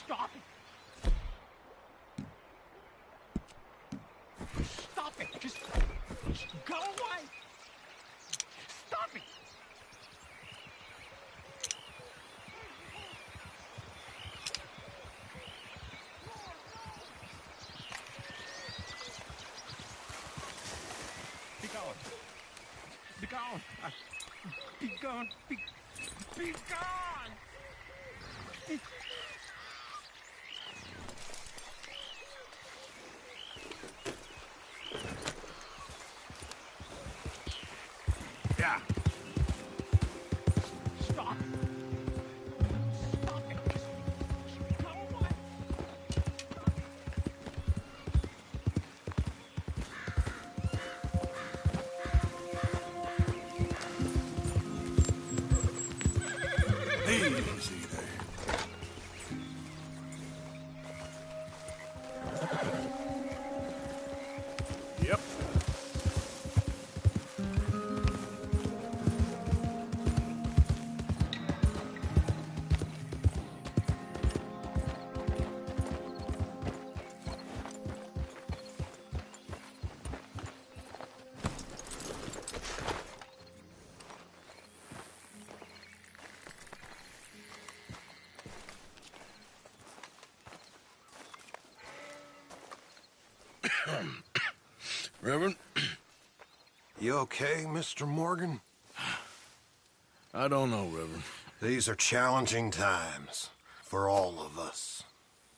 Stop it! Stop it! Just go away! Stop it! Be gone! Be gone! Be gone! Be gone! Yeah. Stop! Stop it! Just go away! Easy there. Yep. Reverend? You okay, Mr. Morgan? I don't know, Reverend. These are challenging times for all of us.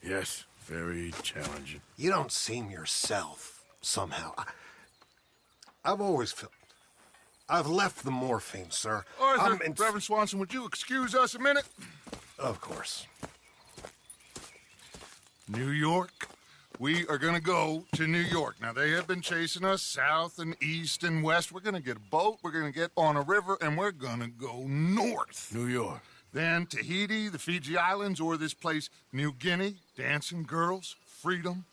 Yes, very challenging. You don't seem yourself, somehow. I've always felt... I've left the morphine, sir. Arthur, Reverend Swanson, would you excuse us a minute? Of course. New York. We are going to go to New York. Now, they have been chasing us south and east and west. We're going to get a boat, we're going to get on a river, and we're going to go north. New York. Then Tahiti, the Fiji Islands, or this place, New Guinea, dancing girls, freedom.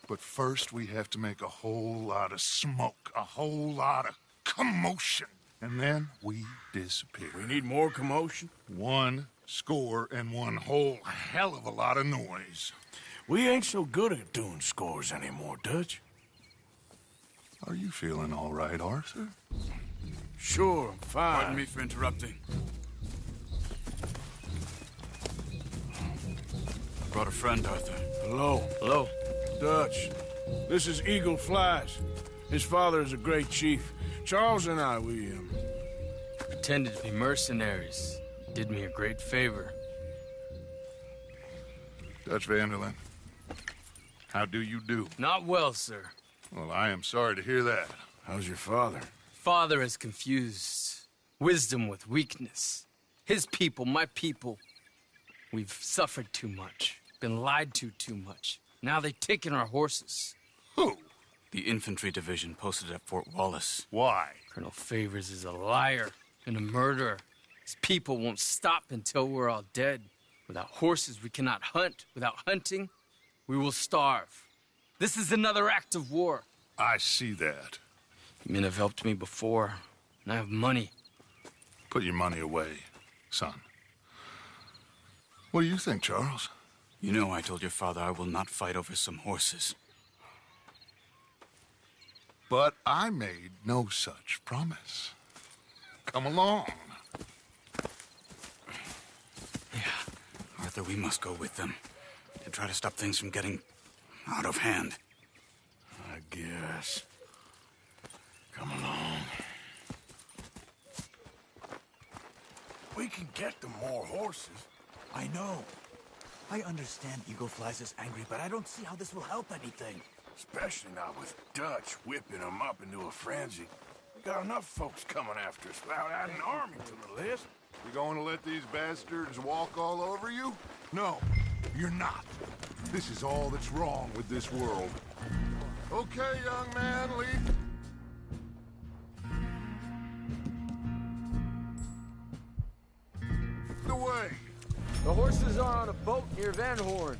But first, we have to make a whole lot of smoke, a whole lot of commotion. And then we disappear. We need more commotion? 1 score and 1 whole hell of a lot of noise. We ain't so good at doing scores anymore, Dutch. Are you feeling all right, Arthur? Sure, I'm fine. Pardon me for interrupting. I brought a friend, Arthur. Hello. Hello. Dutch. This is Eagle Flies. His father is a great chief. Charles and I, we Pretended to be mercenaries. Did me a great favor. Dutch Vanderlyn, how do you do? Not well, sir. Well, I am sorry to hear that. How's your father? Father has confused wisdom with weakness. His people, my people. We've suffered too much. Been lied to too much. Now they've taken our horses. Who? The infantry division posted at Fort Wallace. Why? Colonel Favors is a liar and a murderer. His people won't stop until we're all dead. Without horses, we cannot hunt. Without hunting, we will starve. This is another act of war. I see that. Men have helped me before, and I have money. Put your money away, son. What do you think, Charles? You know I told your father I will not fight over some horses. But I made no such promise. Come along. Yeah, Arthur, we must go with them to try to stop things from getting out of hand. I guess. Come along. We can get them more horses. I know. I understand Eagle Flies is angry, but I don't see how this will help anything. Especially not with Dutch whipping them up into a frenzy. We got enough folks coming after us without adding an army to the list. You going to let these bastards walk all over you? No, you're not. This is all that's wrong with this world. Okay, young man, lead. The way. The horses are on a boat near Van Horn.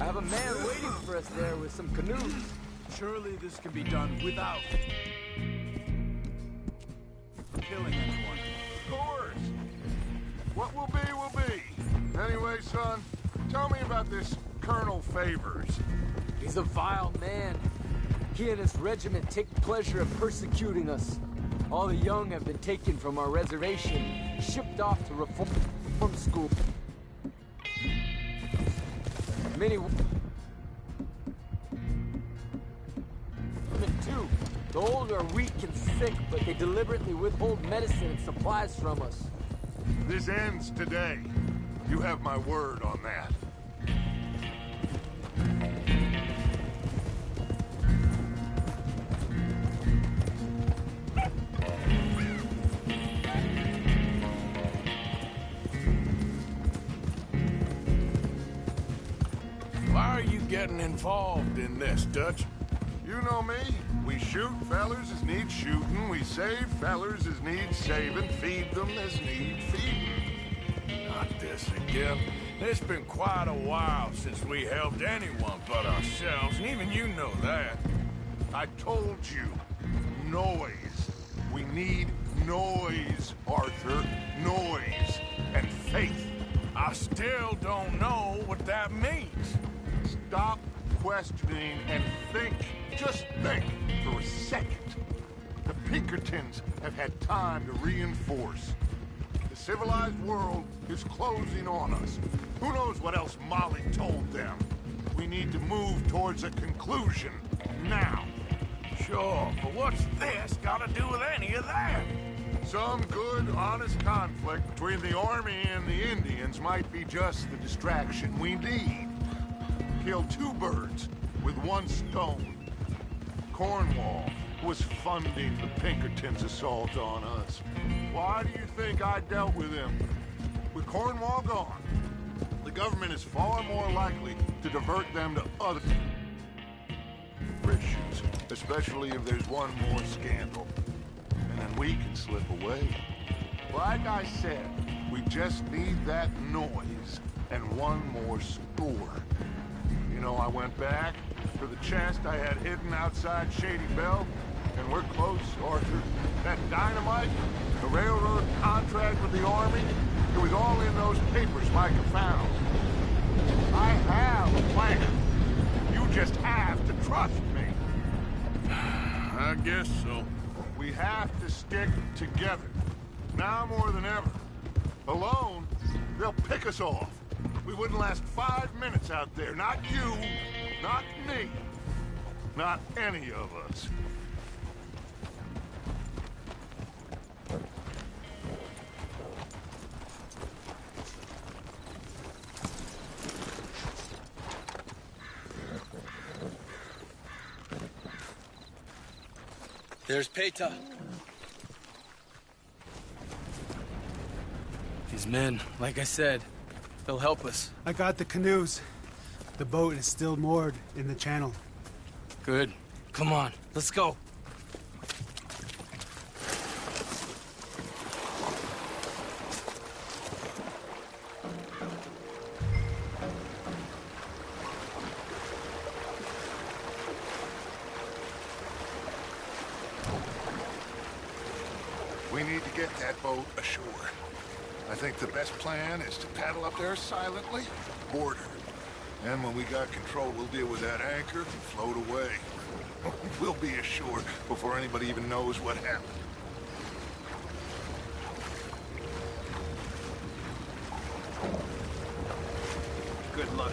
I have a man waiting for us there with some canoes. Surely this can be done without killing anyone. Of course. What will be, will be. Anyway, son, tell me about this Colonel Favors. He's a vile man. He and his regiment take pleasure in persecuting us. All the young have been taken from our reservation, shipped off to reform school. Many women too. The old are weak and sick, but they deliberately withhold medicine and supplies from us. This ends today. You have my word on that. Why are you getting involved in this, Dutch? You know me. We shoot fellers as need shooting. We save fellers as need saving. Feed them as need feeding. Not this again. It's been quite a while since we helped anyone but ourselves, and even you know that. I told you. Noise. We need noise, Arthur. Noise. And faith. I still don't know what that means. Stop questioning and think. Just think for a second. The Pinkertons have had time to reinforce. The civilized world is closing on us. Who knows what else Molly told them? We need to move towards a conclusion now. Sure, but what's this got to do with any of that? Some good, honest conflict between the army and the Indians might be just the distraction we need. Kill two birds with one stone. Cornwall was funding the Pinkertons' assault on us. Why do you think I dealt with him? With Cornwall gone, the government is far more likely to divert them to other issues, especially if there's one more scandal. And then we can slip away. Like I said, we just need that noise and one more score. You know, I went back for the chest I had hidden outside Shady Belle, and we're close, Arthur. That dynamite, the railroad contract with the army, it was all in those papers Micah found. I have a plan. You just have to trust me. I guess so. We have to stick together. Now more than ever. Alone, they'll pick us off. We wouldn't last 5 minutes out there. Not you, not me, not any of us. There's Peta. These men, like I said, they'll help us. I got the canoes. The boat is still moored in the channel. Good. Come on, let's go. need to get that boat ashore. I think the best plan is to paddle up there silently, board her. And when we got control, we'll deal with that anchor and float away. We'll be ashore before anybody even knows what happened. Good luck.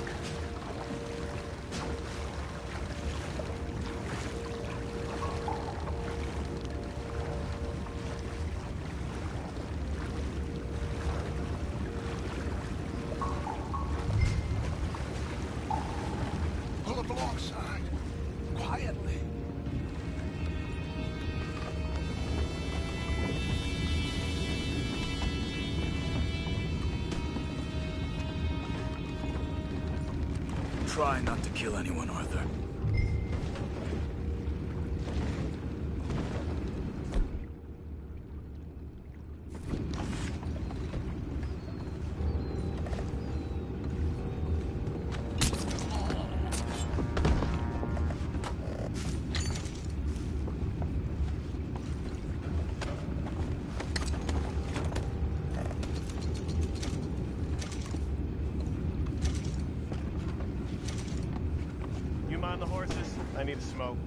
Pull up alongside, quietly. Try not to kill anyone, Arthur. You mind the horses? I need to smoke.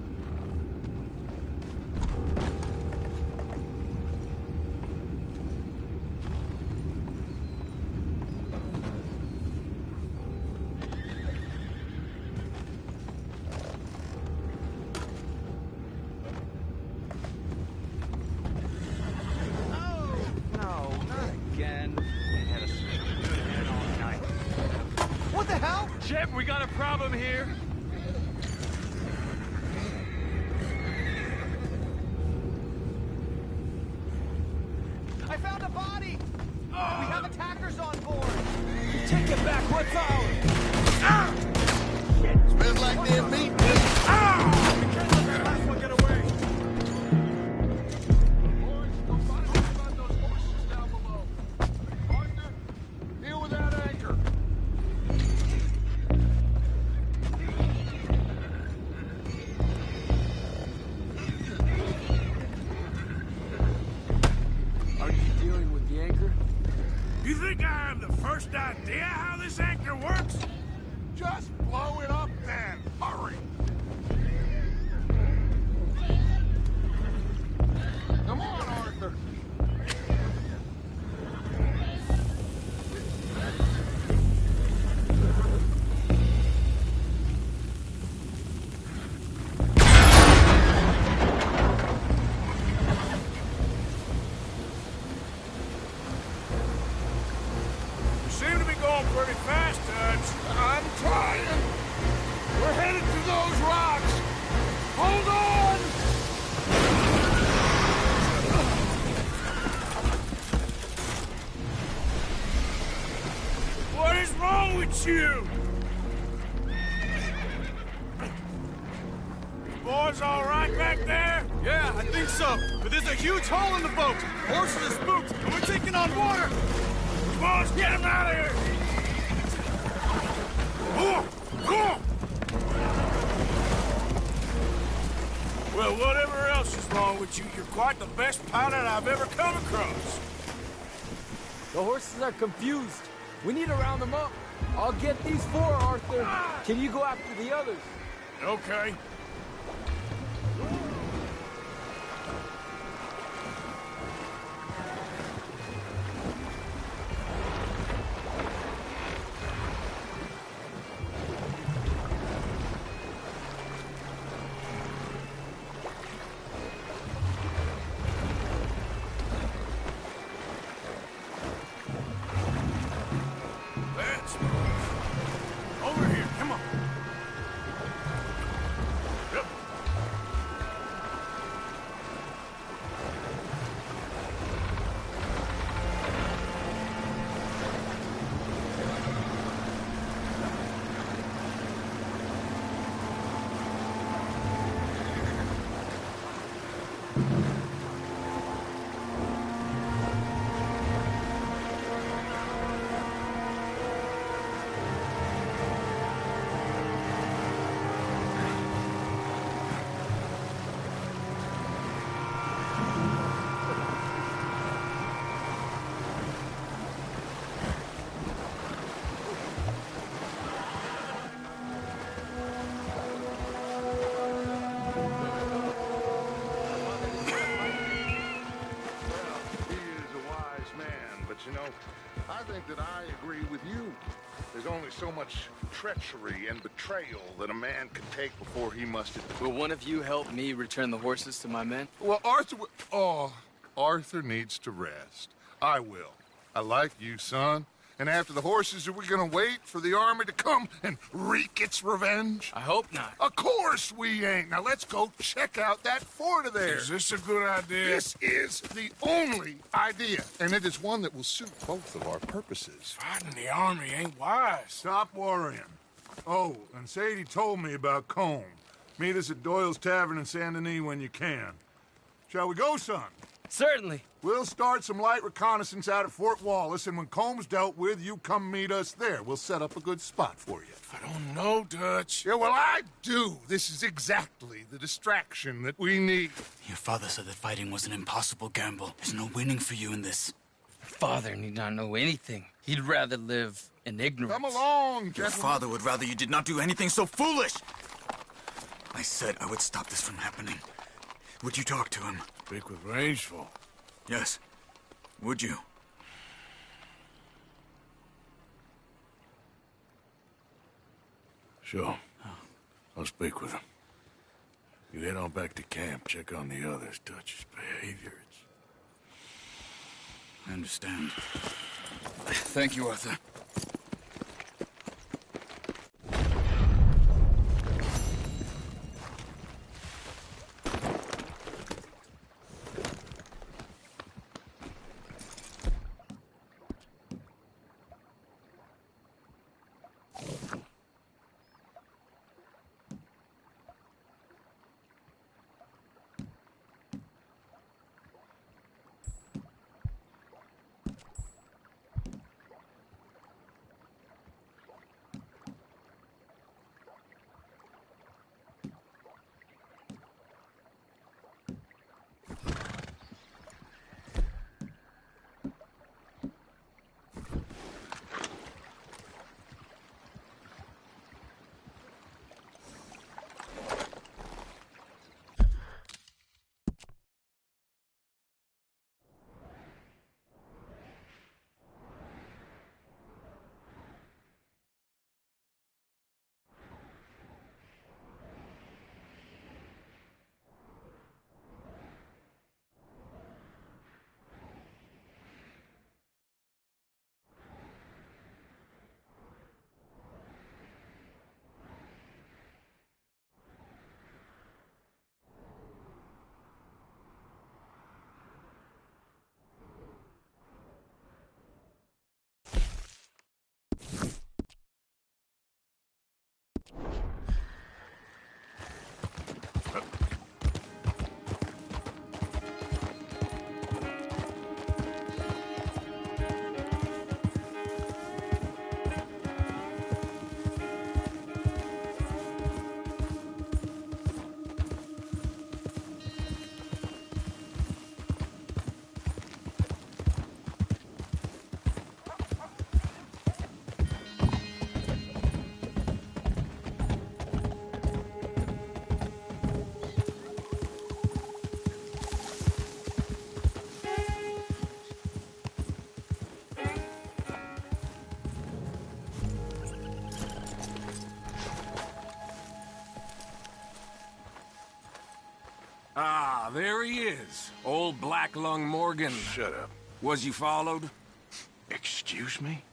What the hell? Chip, we got a problem here. I found a body! We have attackers on board! Take it back, what's ours? Smells like damn meat. We can't let that last one get away. Boys, go find out about those horses down below. Arthur, deal with that anchor. Are you dealing with the anchor? You think I have the first idea how this anchor works? Just blow it up then. Hurry. Come on, Arthur. You seem to be going pretty fast, Dutch. I'm trying. We're headed to those rocks. Hold on. What is wrong with you? Boys all right back there? Yeah, I think so. But there's a huge hole in the boat. Horses are spooked, and we're taking on water. Boys, get him out of here! Well, whatever else is wrong with you, you're quite the best pilot I've ever come across. The horses are confused. We need to round them up. I'll get these four, Arthur. Can you go after the others? Okay. Let's move. Over here, come on. Yep. think that I agree with you. There's only so much treachery and betrayal that a man can take before he must admit. Will one of you help me return the horses to my men? Well, Arthur needs to rest. I will. I like you, son. And after the horses, are we gonna wait for the army to come and wreak its revenge? I hope not. Of course we ain't. Now let's go check out that fort of theirs. Is this a good idea? This is the only idea, and it is one that will suit both of our purposes. Fighting the army ain't wise. Stop worrying. Oh, and Sadie told me about Combe. Meet us at Doyle's Tavern in Saint Denis when you can. Shall we go, son? Certainly. We'll start some light reconnaissance out at Fort Wallace, and when Combs dealt with, you come meet us there. We'll set up a good spot for you. I don't know, Dutch. Yeah, well, I do. This is exactly the distraction that we need. Your father said that fighting was an impossible gamble. There's no winning for you in this. Father need not know anything. He'd rather live in ignorance. Come along, Your gentlemen. father would rather you did not do anything so foolish. I said I would stop this from happening. Would you talk to him? Speak with Rangeful. Yes. Would you? Sure. I'll speak with him. You head on back to camp, check on the others. Dutch's behavior, I understand. Thank you, Arthur. Ah, there he is. Old Black Lung Morgan. Shut up. Was you followed? Excuse me?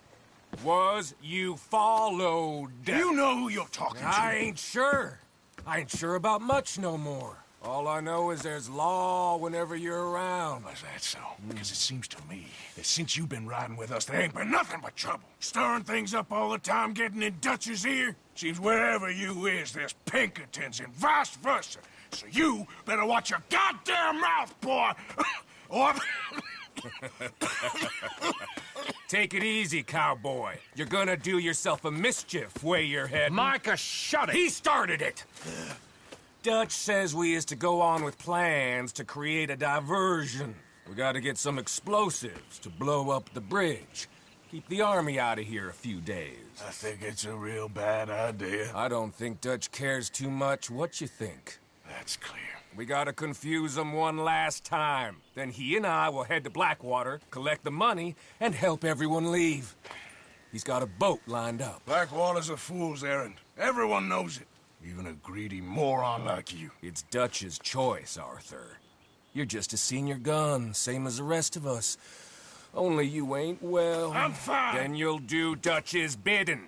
Was you followed? You know who you're talking to. I ain't sure. I ain't sure about much no more. All I know is there's law whenever you're around. Was that so? Because it seems to me that since you've been riding with us, there ain't been nothing but trouble. Stirring things up all the time, getting in Dutch's ear. Seems wherever you is, there's Pinkertons and vice versa. So you better watch your goddamn mouth, boy! Or... Take it easy, cowboy. You're gonna do yourself a mischief way you're heading. Micah, shut it! He started it! Dutch says we is to go on with plans to create a diversion. We gotta get some explosives to blow up the bridge. Keep the army out of here a few days. I think it's a real bad idea. I don't think Dutch cares too much what you think. That's clear. We gotta confuse him one last time. Then he and I will head to Blackwater, collect the money, and help everyone leave. He's got a boat lined up. Blackwater's a fool's errand. Everyone knows it. Even a greedy moron like you. It's Dutch's choice, Arthur. You're just a senior gun, same as the rest of us. Only you ain't well. I'm fine. Then you'll do Dutch's bidding,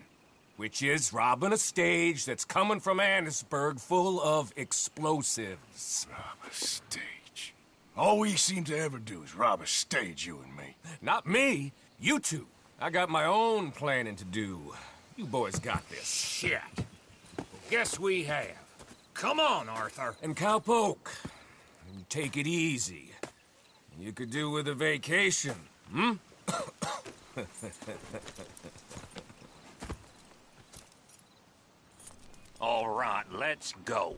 which is robbing a stage that's coming from Annisburg full of explosives. Rob a stage. All we seem to ever do is rob a stage, you and me. Not me, you two. I got my own planning to do. You boys got this. Shit. Guess we have. Come on, Arthur. And Cowpoke, take it easy. You could do with a vacation, hmm? All right, let's go.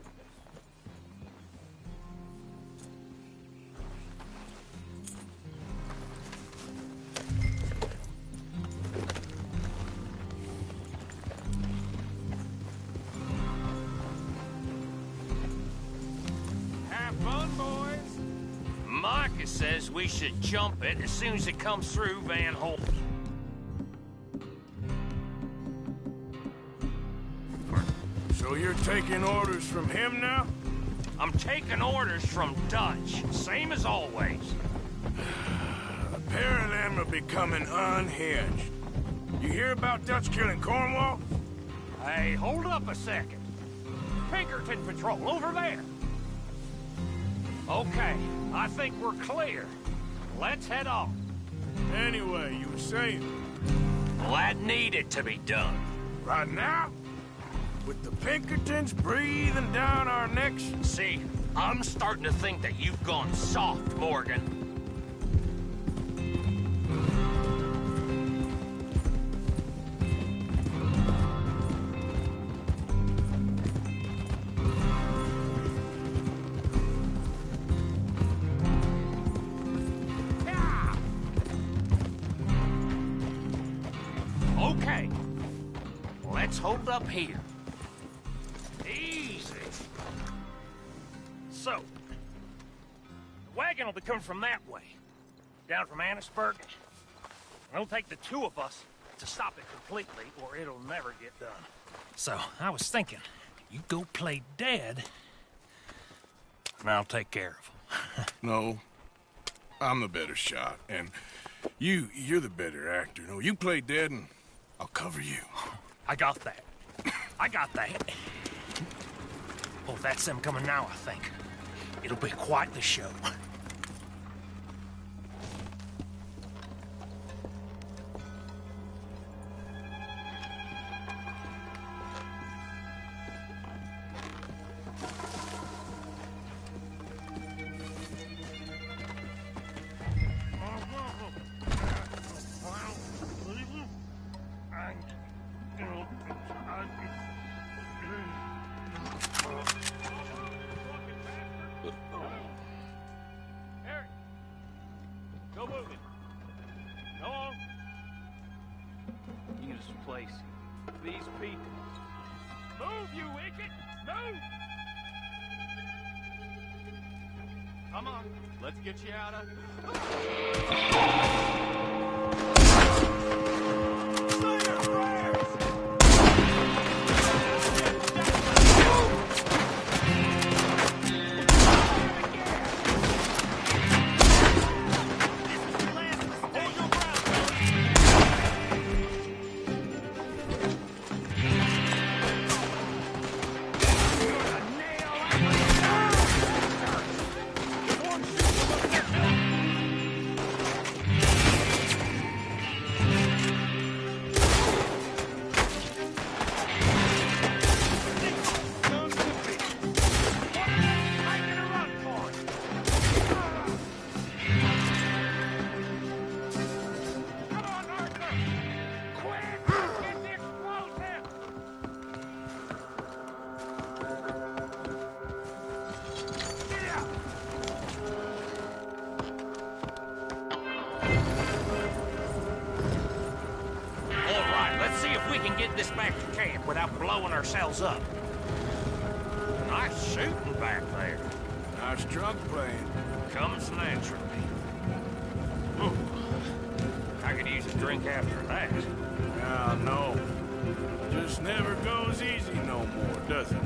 Have fun, boys. Micah says we should jump it as soon as it comes through Van Holt. So you're taking orders from him now? I'm taking orders from Dutch, same as always. A pair of them are becoming unhinged. You hear about Dutch killing Cornwall? Hey, hold up a second. Pinkerton Patrol, over there. Okay, I think we're clear. Let's head on. Anyway, you were saying? Well, that needed to be done. Right now? With the Pinkertons breathing down our necks? See, I'm starting to think that you've gone soft, Morgan. Okay, let's hold up here. Easy. So, the wagon will be coming from that way, down from Annisburg. It'll take the two of us to stop it completely, or it'll never get done. So, I was thinking, you go play dead, and I'll take care of him. No, I'm the better shot, and you're the better actor. No, you play dead, and I'll cover you. I got that. I got that. Oh, that's them coming now, I think. It'll be quite the show. Go moving. Go on. You just replace these people. Move, you idiot! Move! Come on, let's get you out of... This back to camp without blowing ourselves up. Nice shooting back there. Nice drunk playing. Comes naturally. I could use a drink after that. Ah, no. Just never goes easy no more, does it?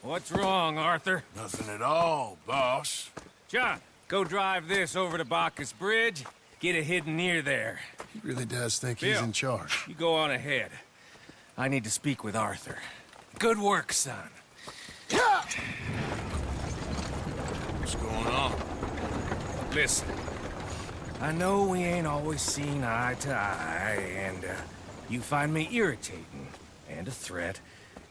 What's wrong, Arthur? Nothing at all, boss. John, go drive this over to Bacchus Bridge. Get it hidden near there. He really does think Bill, he's in charge. You go on ahead. I need to speak with Arthur. Good work, son. What's going on? Listen, I know we ain't always seen eye to eye, and you find me irritating and a threat,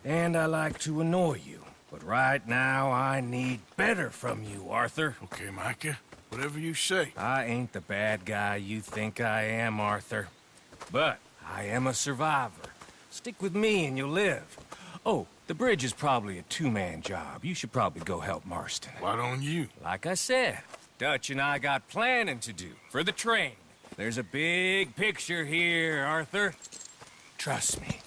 and I like to annoy you. But right now, I need better from you, Arthur. Okay, Micah. Whatever you say. I ain't the bad guy you think I am, Arthur. But I am a survivor. Stick with me and you'll live. Oh, the bridge is probably a two-man job. You should probably go help Marston. Why don't you? Like I said, Dutch and I got planning to do for the train. There's a big picture here, Arthur. Trust me.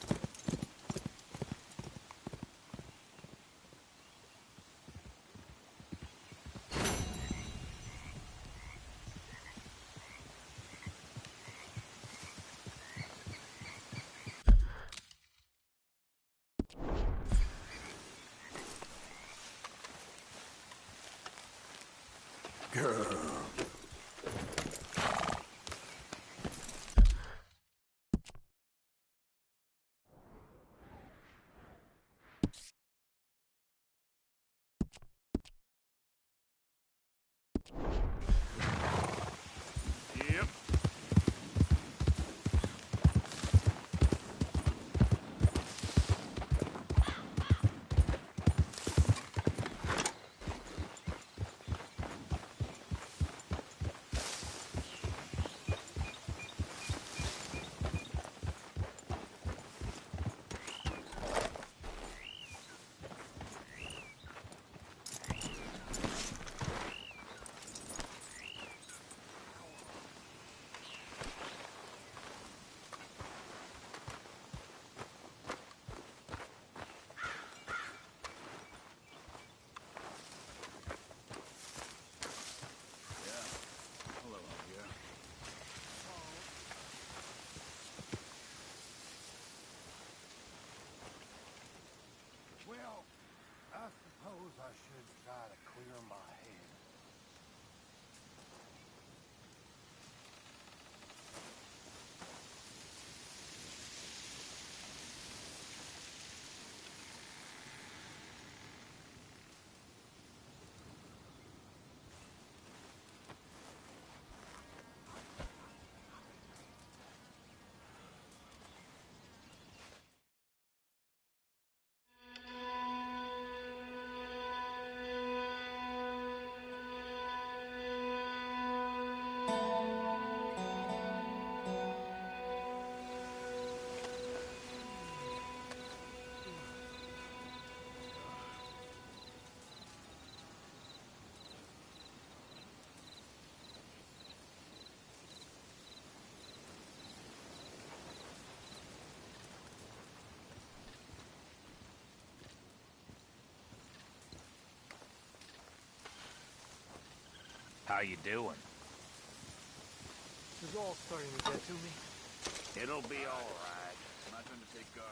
Yep. How you doing? This is all starting to get to me. It'll be all right. My turn to take guard.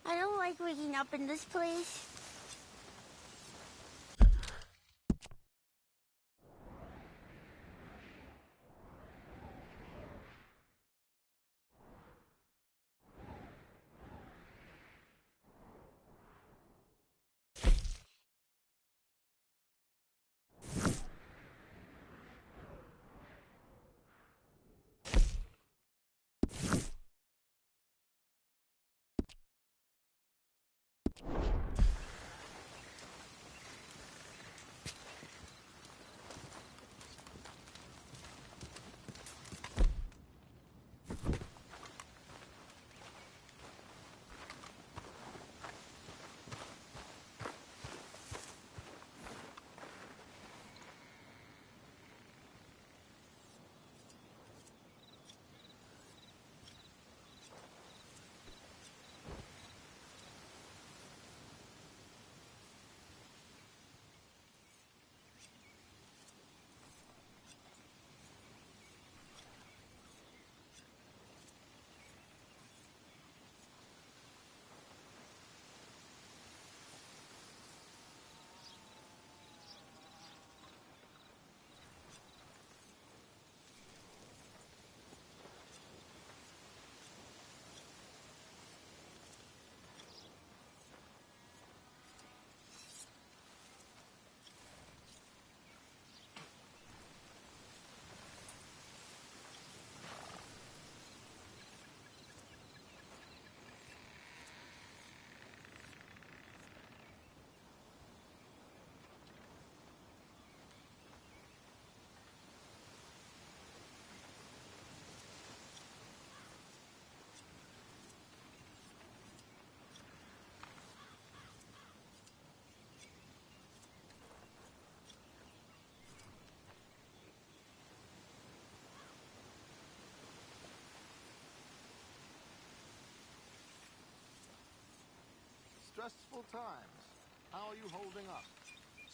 I don't like waking up in this place. Stressful times. How are you holding up?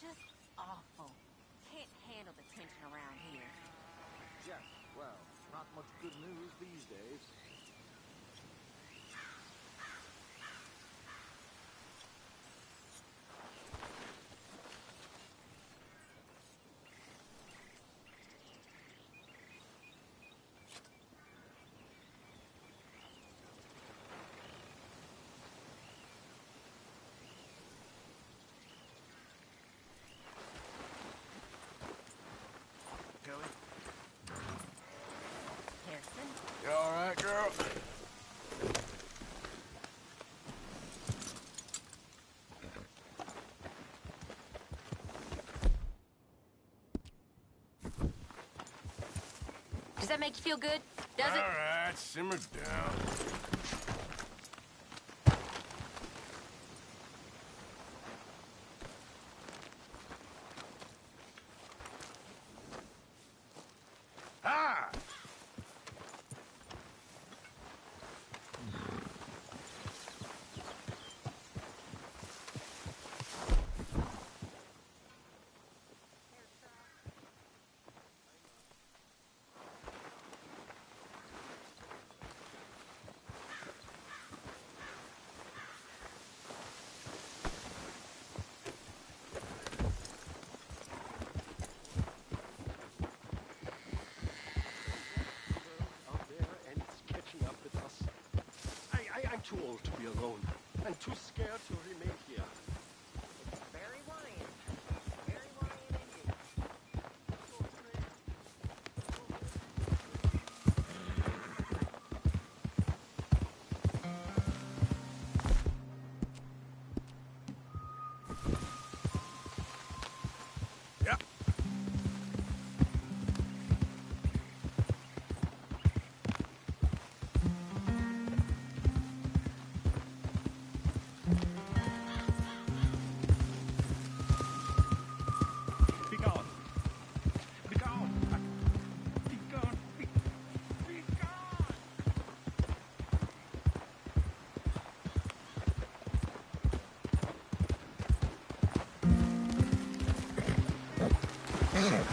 Just awful. Can't handle the tension around here. Yes, well, not much good news these days. You all right, girl? Does that make you feel good? Does it? All right, simmer down. Ah! I'm too old to be alone, and too scared to remain here. Very worrying. Very worrying indeed. Yeah,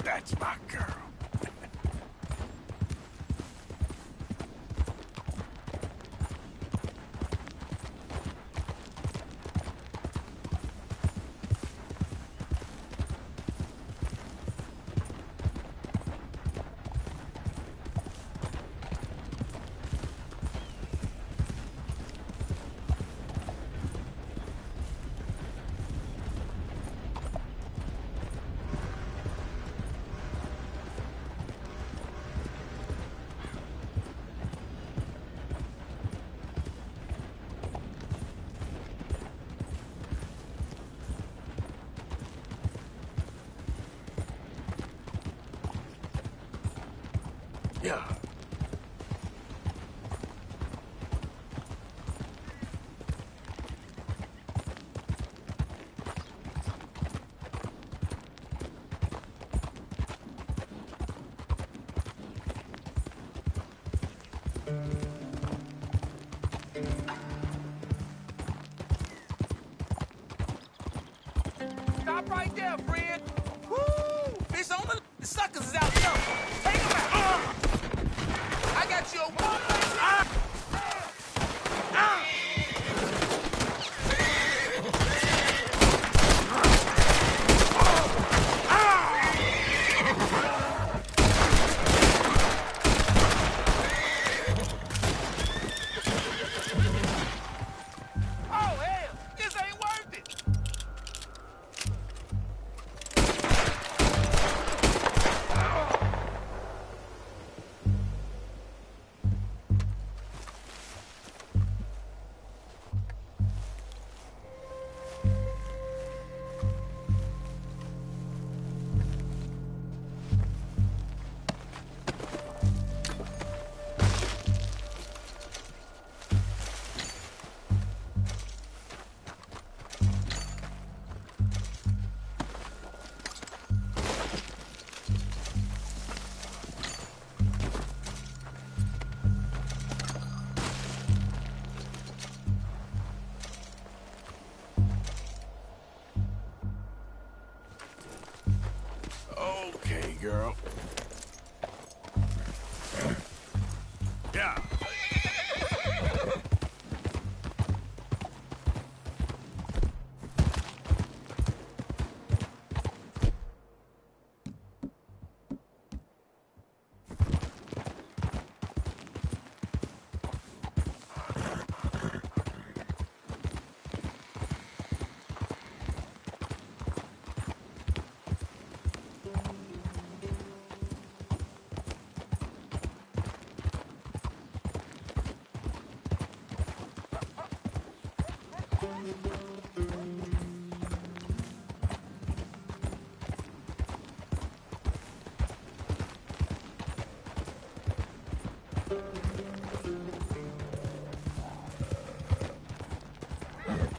that's my girl. Yeah. Stop right there, friend. Woo! Fish on the suckers is out there. Take them out. I got you a one. Oh, hell, this ain't worth it. Okay, girl. Yeah.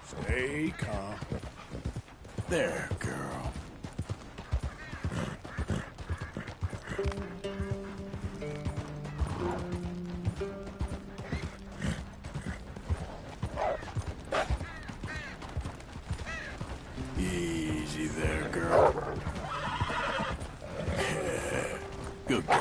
Stay calm. There, girl. Easy there, girl. Yeah. Good girl.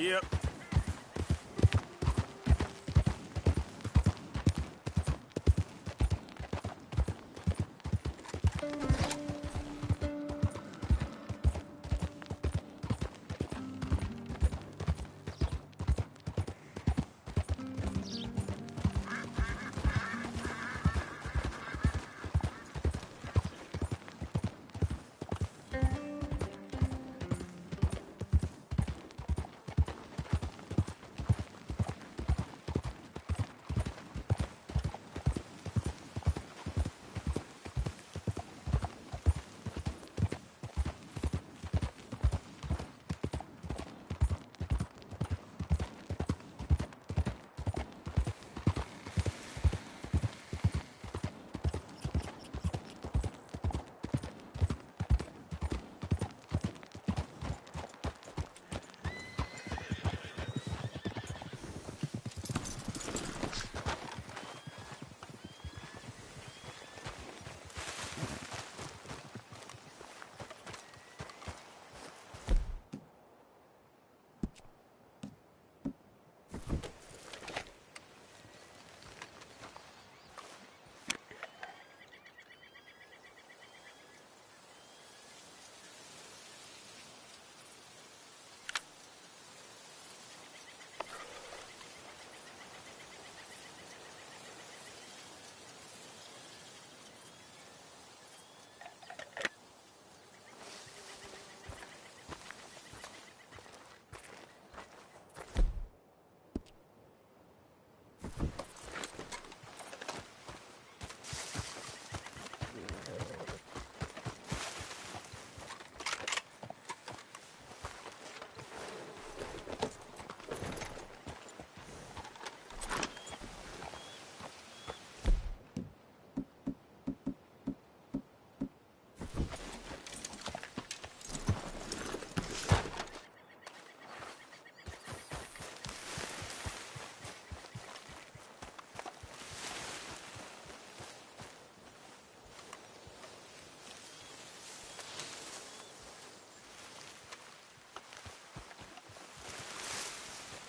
Yep.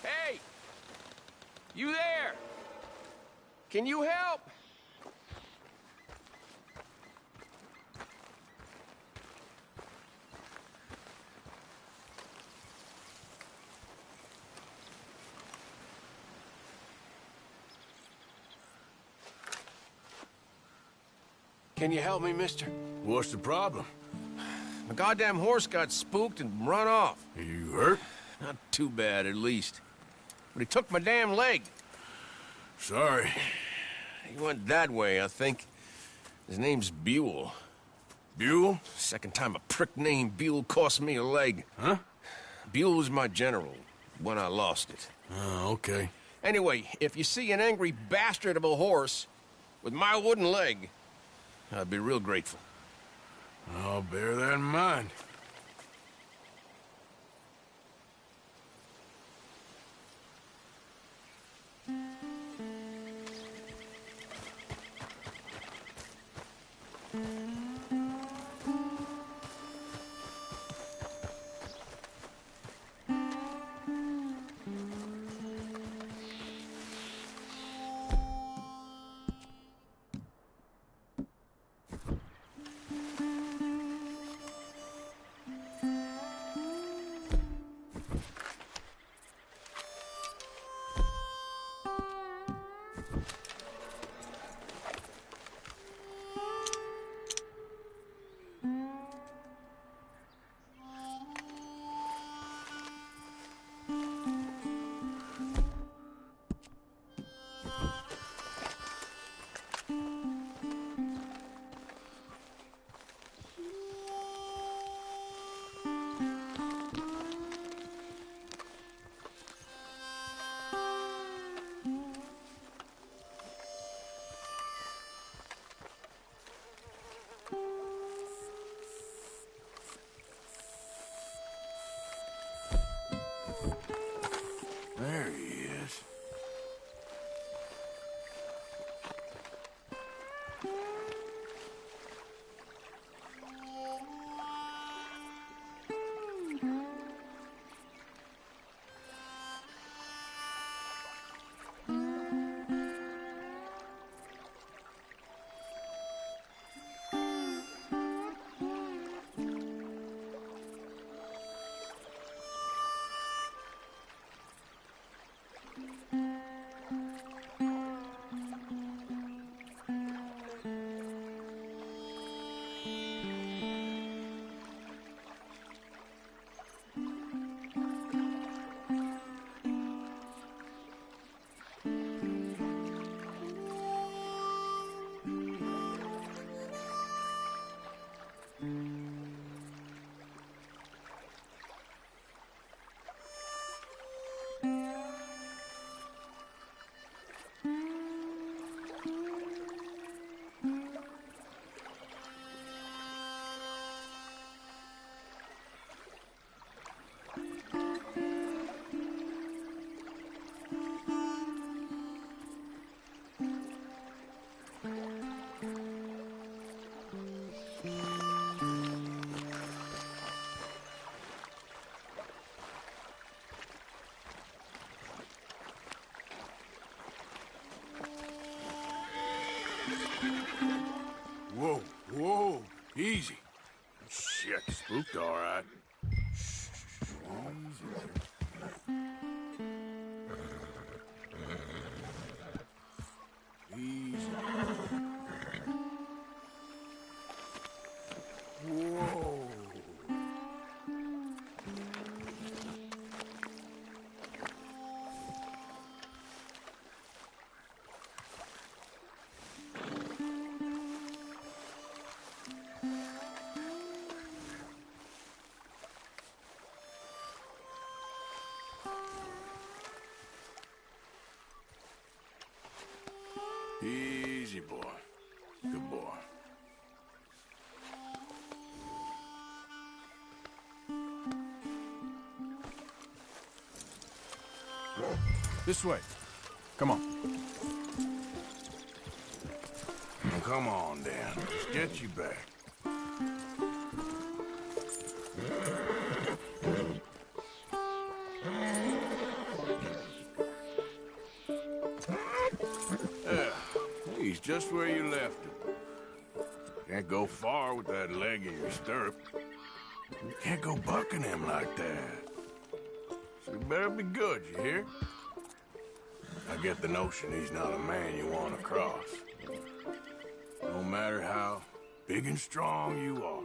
Hey! You there? Can you help? Can you help me, mister? What's the problem? My goddamn horse got spooked and run off. You hurt? Not too bad, at least. But he took my damn leg. Sorry. He went that way, I think. His name's Buell. Buell? Second time a prick named Buell cost me a leg. Huh? Buell was my general when I lost it. Oh, okay. Anyway, if you see an angry bastard of a horse with my wooden leg, I'd be real grateful. I'll bear that in mind. Whoa, whoa, easy. Shit, spooked all right. Easy. Whoa. Easy, boy. Good boy. This way. Come on. Well, come on, Dan. Let's get you back. He's just where you left him. Can't go far with that leg in your stirrup. You can't go bucking him like that. So you better be good, you hear? I get the notion he's not a man you want to cross. No matter how big and strong you are.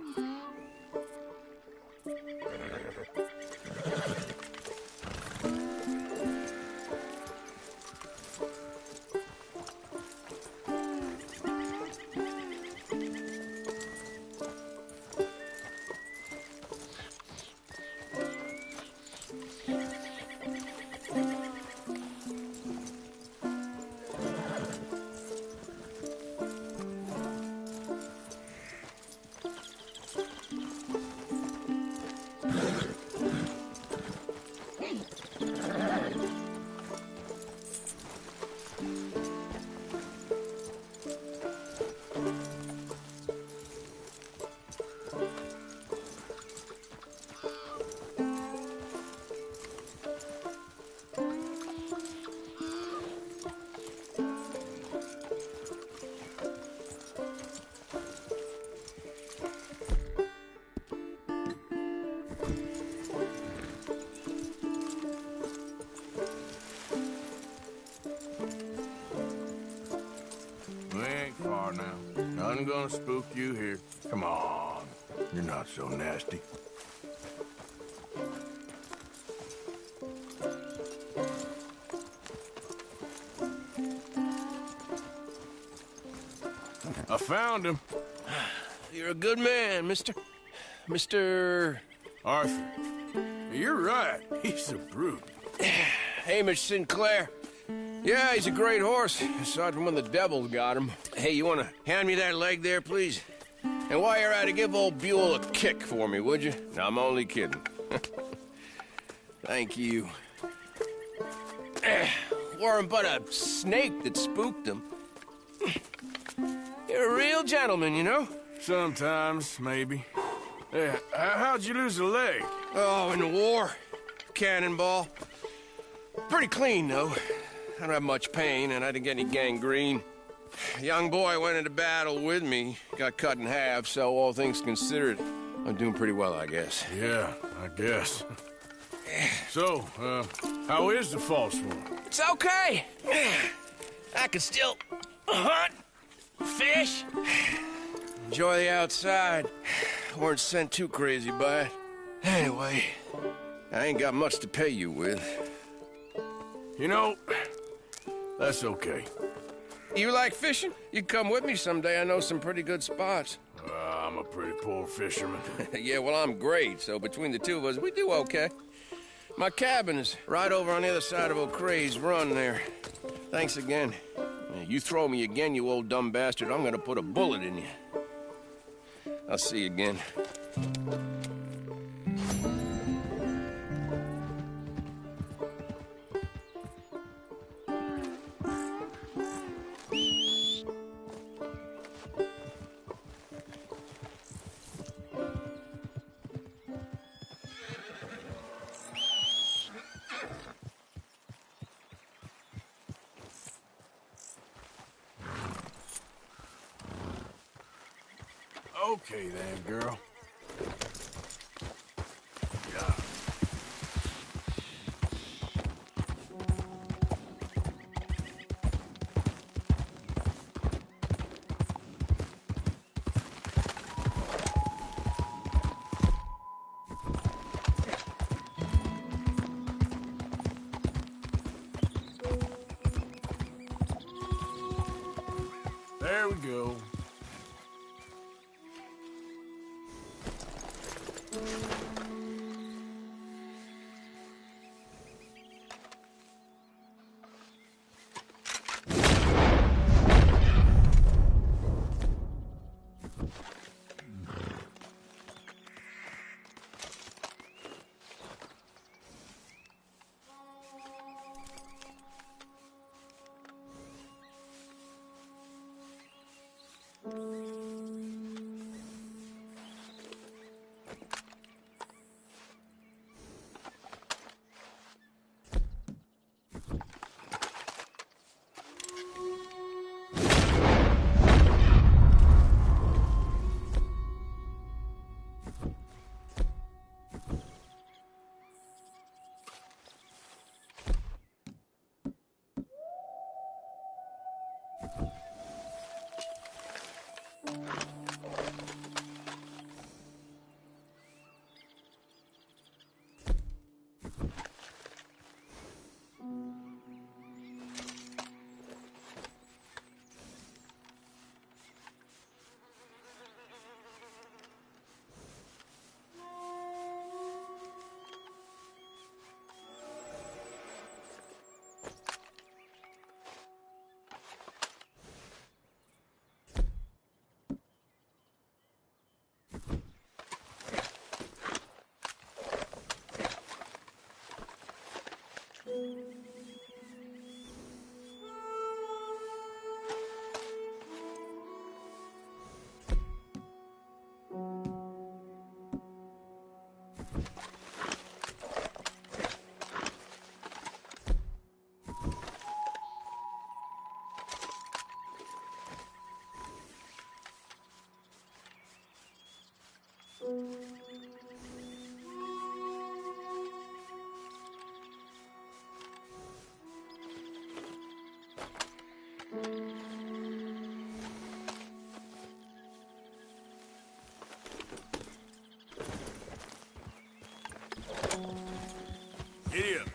Nothing gonna spook you here. Come on. You're not so nasty. I found him. You're a good man, Mr. Arthur. You're right. He's a brute. Hamish Sinclair. Yeah, he's a great horse, aside from when the devils got him. Hey, you want to hand me that leg there, please? And while you're at it, give old Buell a kick for me, would you? No, I'm only kidding. Thank you. Weren't but a snake that spooked him. You're a real gentleman, you know? Sometimes, maybe. Hey, how'd you lose a leg? Oh, in the war. Cannonball. Pretty clean, though. I don't have much pain, and I didn't get any gangrene. A young boy went into battle with me, got cut in half, so all things considered, I'm doing pretty well, I guess. Yeah, I guess. So, how is the false one? It's okay. I can still hunt, fish, enjoy the outside. Weren't sent too crazy by it. Anyway, I ain't got much to pay you with. You know, that's okay. You like fishing? You come with me someday. I know some pretty good spots. I'm a pretty poor fisherman. Yeah, well, I'm great, so between the two of us, we do okay. My cabin is right over on the other side of O'Creagh's Run there. Thanks again. You throw me again, you old dumb bastard, I'm gonna put a bullet in you. I'll see you again. Okay then, girl. There we go. Giddy up.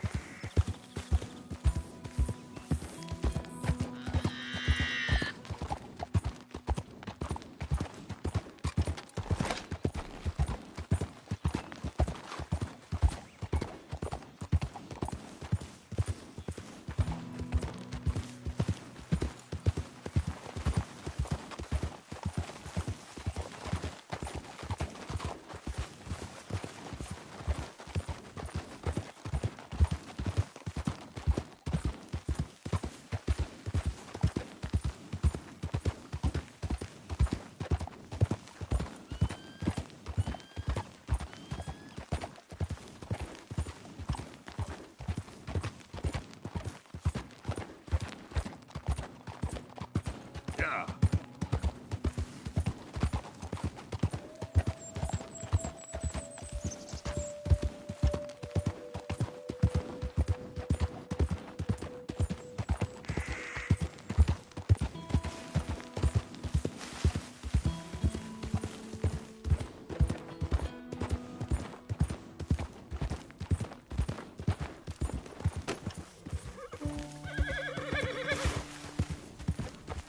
Yeah.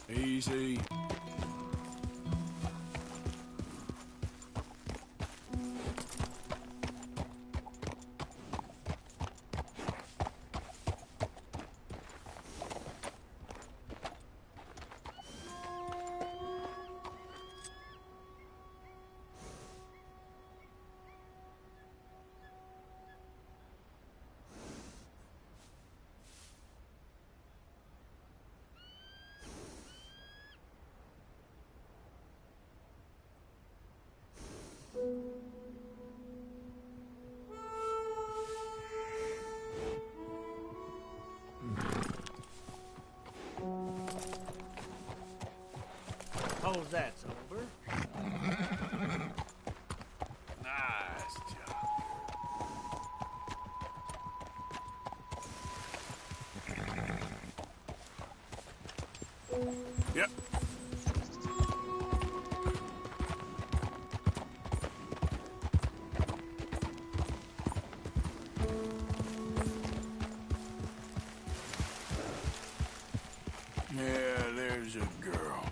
Easy. How's that, Silver? Nice job. Yep. Yeah, there's a girl.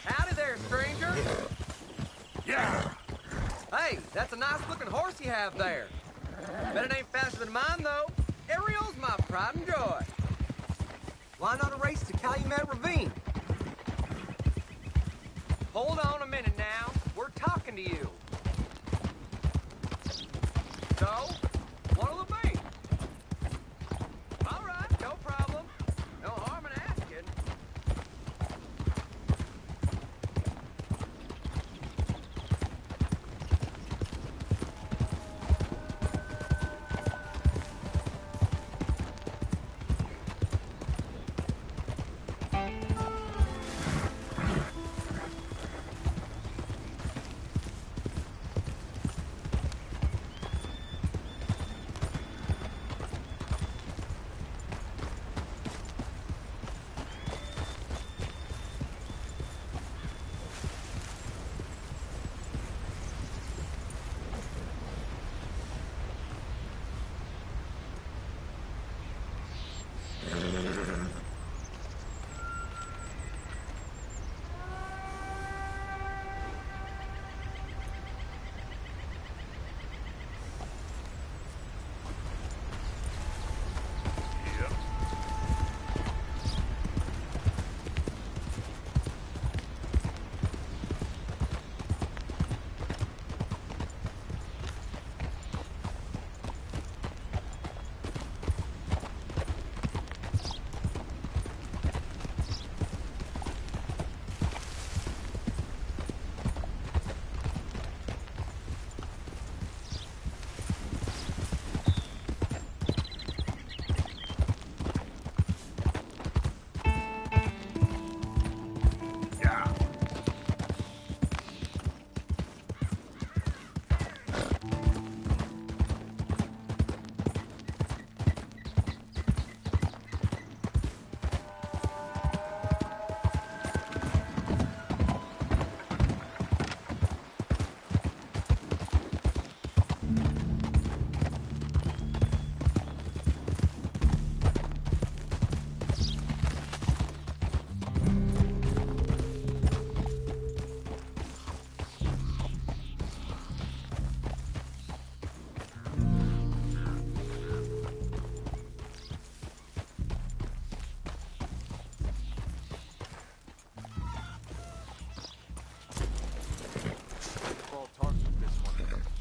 Howdy there, stranger. Yeah. Hey, that's a nice-looking horse you have there. Bet it ain't faster than mine, though. Ariel's my pride and joy. Why not a race to Calumet Ravine? Hold on a minute now. We're talking to you. So, what'll it be? All right, no problem. No harm in asking.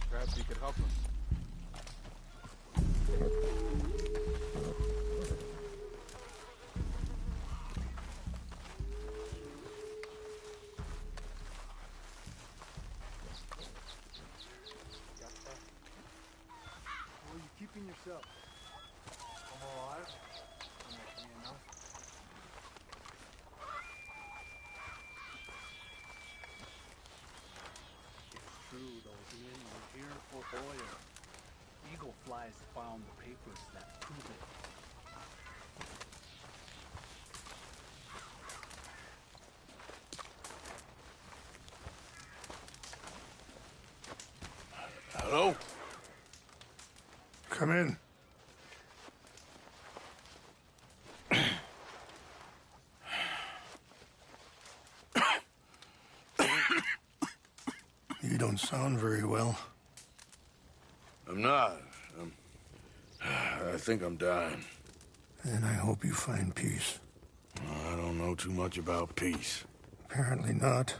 Perhaps you could help him. How are you keeping yourself? I'm alive. I'm okay enough. It's true, those men were here for oil. Eagle flies found the papers that prove it. Hello? Come in. You don't sound very well. I'm not. I think I'm dying. And I hope you find peace. I don't know too much about peace. Apparently not.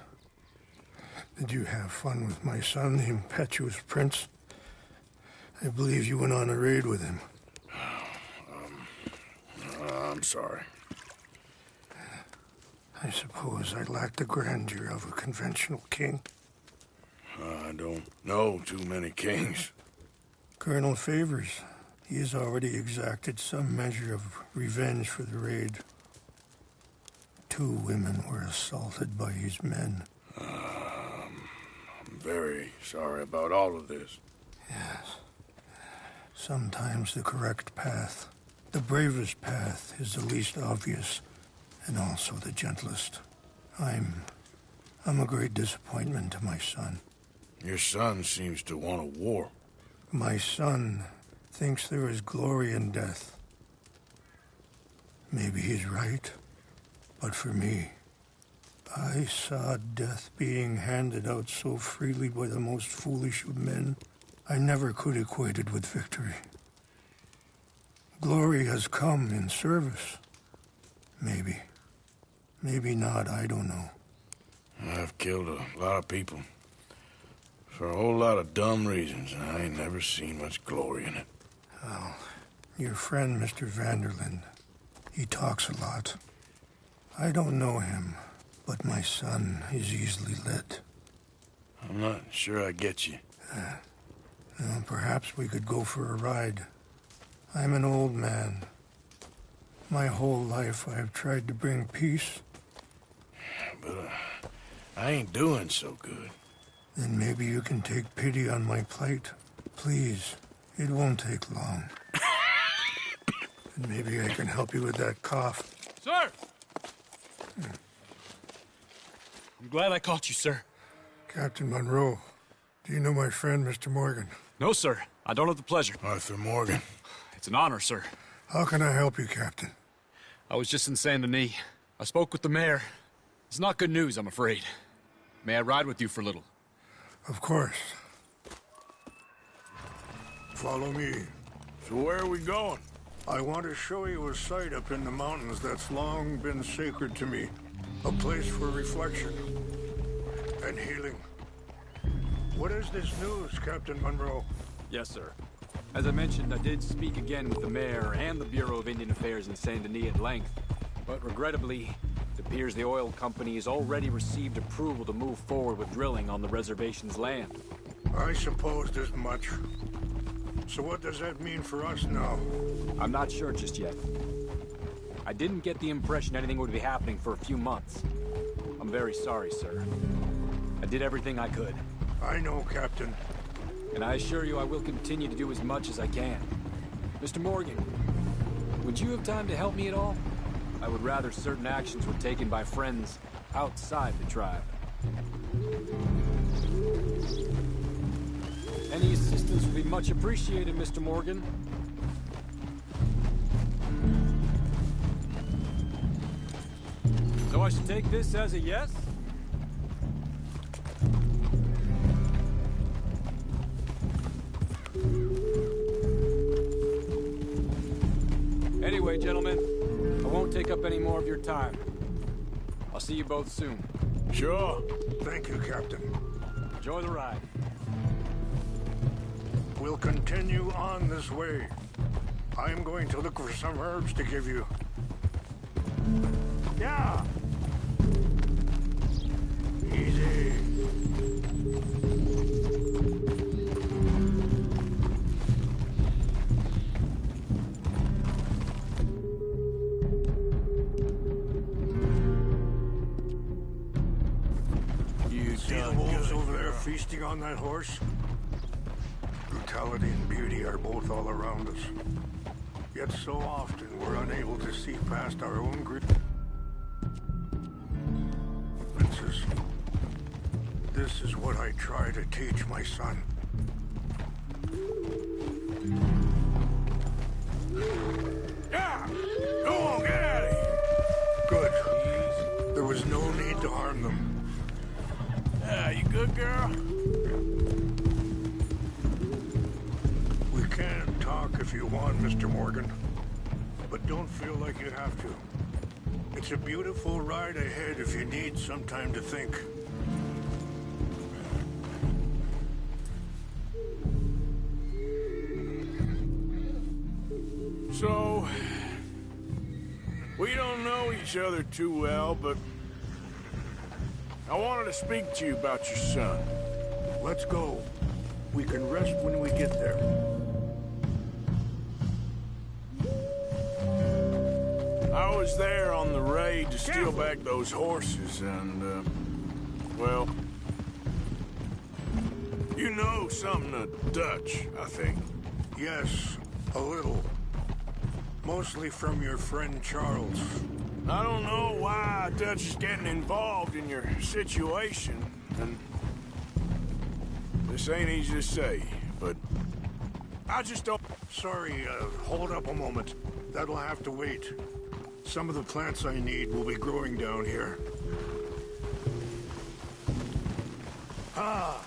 Did you have fun with my son, the impetuous prince? I believe you went on a raid with him. I'm sorry. I suppose I lack the grandeur of a conventional king. I don't know too many kings. Colonel Favors, he has already exacted some measure of revenge for the raid. 2 women were assaulted by his men. I'm very sorry about all of this. Yes. Sometimes the correct path, the bravest path, is the least obvious and also the gentlest. I'm a great disappointment to my son. Your son seems to want a war. My son thinks there is glory in death. Maybe he's right, but for me, I saw death being handed out so freely by the most foolish of men, I never could equate it with victory. Glory has come in service. Maybe. Maybe not, I don't know. I've killed a lot of people. For a whole lot of dumb reasons, and I ain't never seen much glory in it. Well, your friend, Mr. Vanderlyn, he talks a lot. I don't know him, but my son is easily led. I'm not sure I get you. Well, perhaps we could go for a ride. I'm an old man. My whole life I've tried to bring peace. But I ain't doing so good. Then maybe you can take pity on my plight. Please, it won't take long. And maybe I can help you with that cough. Sir! I'm glad I caught you, sir. Captain Monroe, do you know my friend, Mr. Morgan? No, sir. I don't have the pleasure. Arthur Morgan. It's an honor, sir. How can I help you, Captain? I was just in Saint Denis. I spoke with the mayor. It's not good news, I'm afraid. May I ride with you for a little? Of course. Follow me. So where are we going? I want to show you a site up in the mountains that's long been sacred to me. A place for reflection and healing. What is this news, Captain Monroe? Yes, sir. As I mentioned, I did speak again with the mayor and the Bureau of Indian Affairs in Saint Denis at length. But regrettably, it appears the oil company has already received approval to move forward with drilling on the reservation's land. I supposed as much. So what does that mean for us now? I'm not sure just yet. I didn't get the impression anything would be happening for a few months. I'm very sorry, sir. I did everything I could. I know, Captain. And I assure you I will continue to do as much as I can. Mr. Morgan, would you have time to help me at all? I would rather certain actions were taken by friends outside the tribe. Any assistance would be much appreciated, Mr. Morgan. So I should take this as a yes? Anyway, gentlemen, I won't take up any more of your time. I'll see you both soon. Sure. Thank you, Captain. Enjoy the ride. We'll continue on this way. I'm going to look for some herbs to give you. Yeah! Easy. See the wolves over there feasting on that horse? Brutality and beauty are both all around us. Yet so often we're unable to see past our own grievances. This is what I try to teach my son. Yeah! Go on, get out of here! Good. There was no need to harm them. Yeah, you good, girl? We can talk if you want, Mr. Morgan. But don't feel like you have to. It's a beautiful ride ahead if you need some time to think. So, we don't know each other too well, but I wanted to speak to you about your son. Let's go. We can rest when we get there. I was there on the raid to steal back those horses, and, well, you know something of Dutch, I think. Yes, a little. Mostly from your friend Charles. I don't know why Dutch is getting involved in your situation, and this ain't easy to say, but I just don't... Sorry, hold up a moment. That'll have to wait. Some of the plants I need will be growing down here. Ah!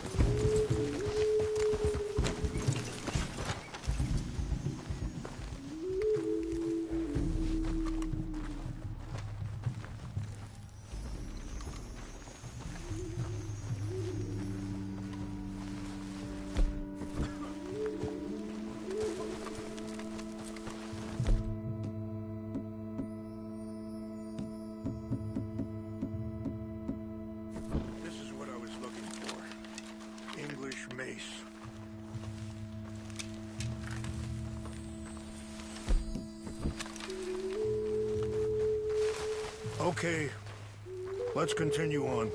Okay, let's continue on.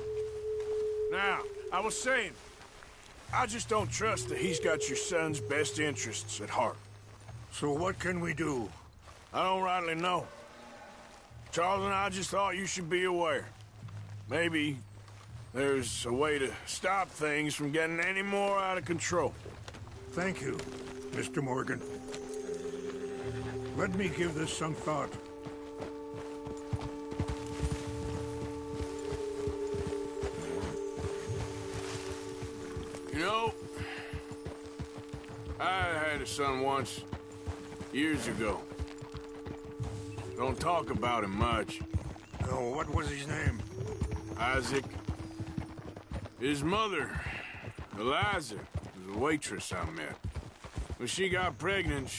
Now, I was saying, I just don't trust that he's got your son's best interests at heart. So what can we do? I don't rightly know. Charles and I just thought you should be aware. Maybe there's a way to stop things from getting any more out of control. Thank you, Mr. Morgan. Let me give this some thought. You know, I had a son once, years ago. Don't talk about him much. Oh, what was his name? Isaac. His mother, Eliza, was a waitress I met. When she got pregnant,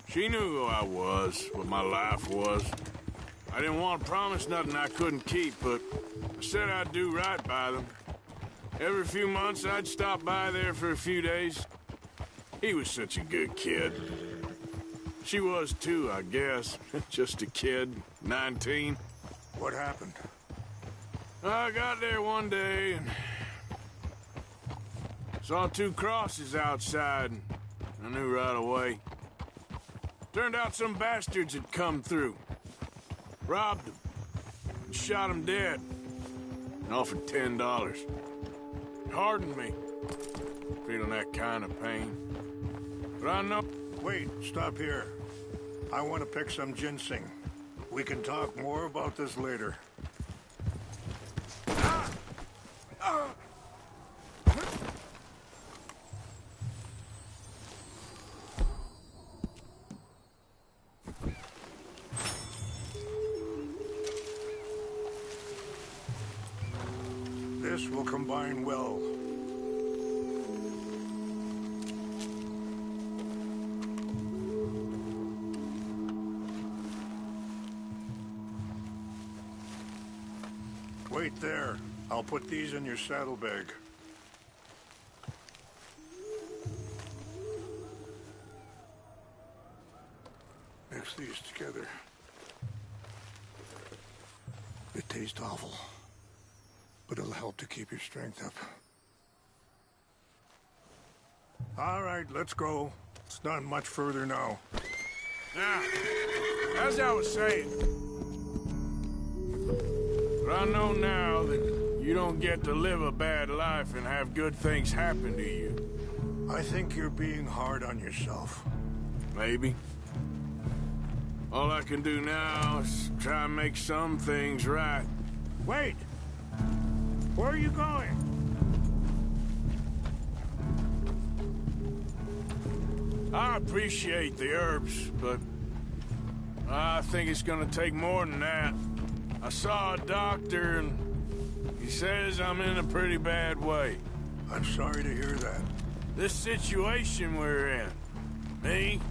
she knew who I was, what my life was. I didn't want to promise nothing I couldn't keep, but I said I'd do right by them. Every few months, I'd stop by there for a few days. He was such a good kid. She was too, I guess. Just a kid, 19. What happened? I got there one day and saw two crosses outside, and I knew right away. Turned out some bastards had come through, robbed them, and shot them dead, and offered $10. It hardened me, feeling that kind of pain. But I know... Wait, stop here. I want to pick some ginseng. We can talk more about this later. This will combine well. Wait there. I'll put these in your saddlebag. Mix these together. It tastes awful, but it'll help to keep your strength up. All right, let's go. It's not much further now. Now, as I was saying, but I know now that you don't get to live a bad life and have good things happen to you. I think you're being hard on yourself. Maybe. All I can do now is try and make some things right. Wait! Where are you going? I appreciate the herbs, but I think it's gonna take more than that. I saw a doctor, and he says I'm in a pretty bad way. I'm sorry to hear that. This situation we're in, me,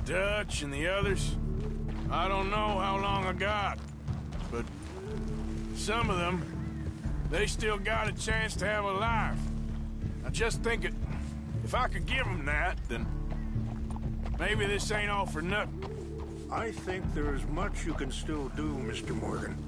Dutch, and the others, I don't know how long I got, but some of them, they still got a chance to have a life. I just think if I could give them that, then maybe this ain't all for nothing. I think there is much you can still do, Mr. Morgan.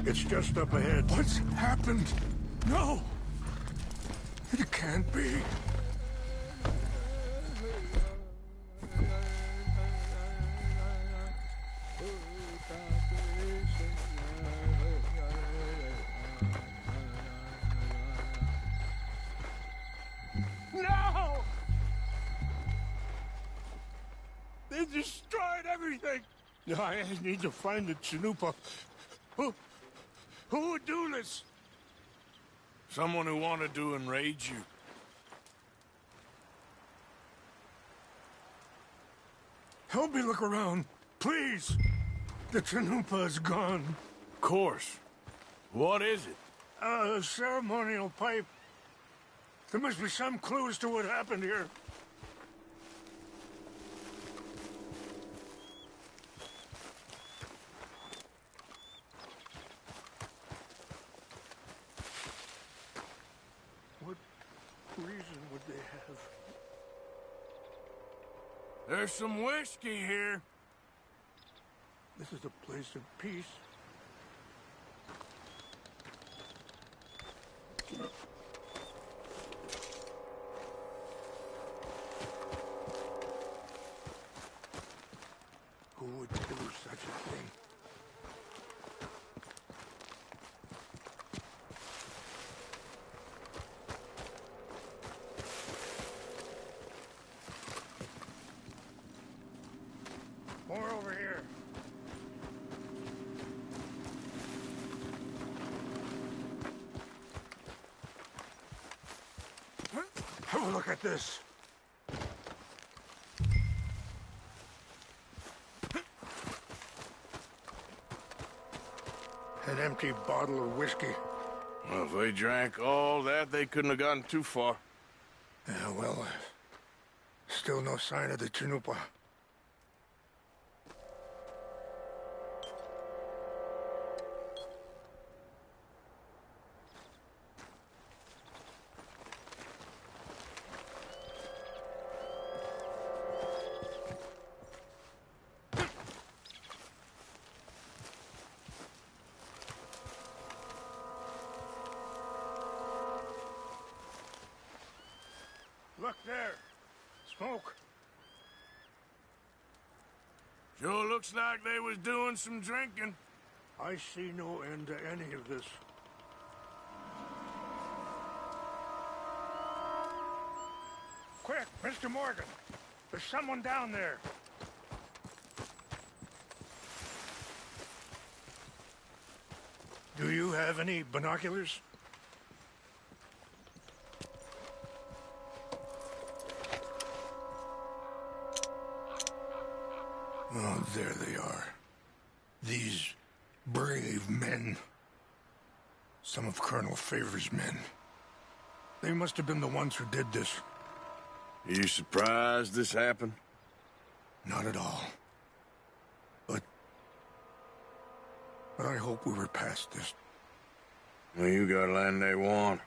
It's just up ahead. What's happened? No! It can't be. No! They destroyed everything! I need to find the Chanupa. Who would do this? Someone who wanted to enrage you. Help me look around, please. The Chanupa is gone. Of course. What is it? A ceremonial pipe. There must be some clue as to what happened here. What reason would they have? There's some whiskey here. This is a place of peace. Who would do such a thing? More over here. Have a look at this. An empty bottle of whiskey. Well, if they drank all that, they couldn't have gotten too far. Yeah, well, still no sign of the Chanupa. Look there. Smoke. Sure looks like they was doing some drinking. I see no end to any of this. Quick, Mr. Morgan. There's someone down there. Do you have any binoculars? Oh, there they are. These brave men. Some of Colonel Favor's men. They must have been the ones who did this. Are you surprised this happened? Not at all. But I hope we were past this. Well, you got land they want.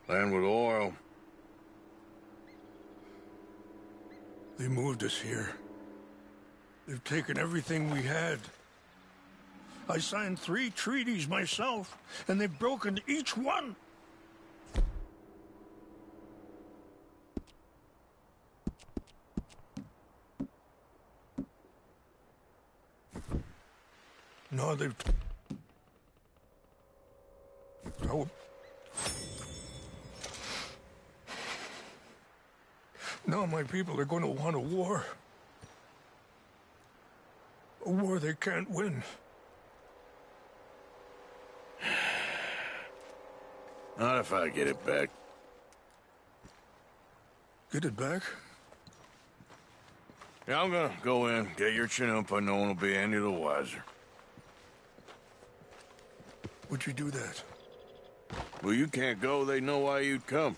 Land with oil. They moved us here. They've taken everything we had. I signed 3 treaties myself, and they've broken each one. No, they've... Oh. Now my people are going to want a war. A war they can't win. Not if I get it back. Get it back? Yeah, I'm gonna go in, get your Chinook, but no one will be any the wiser. Would you do that? Well, you can't go. They know why you'd come.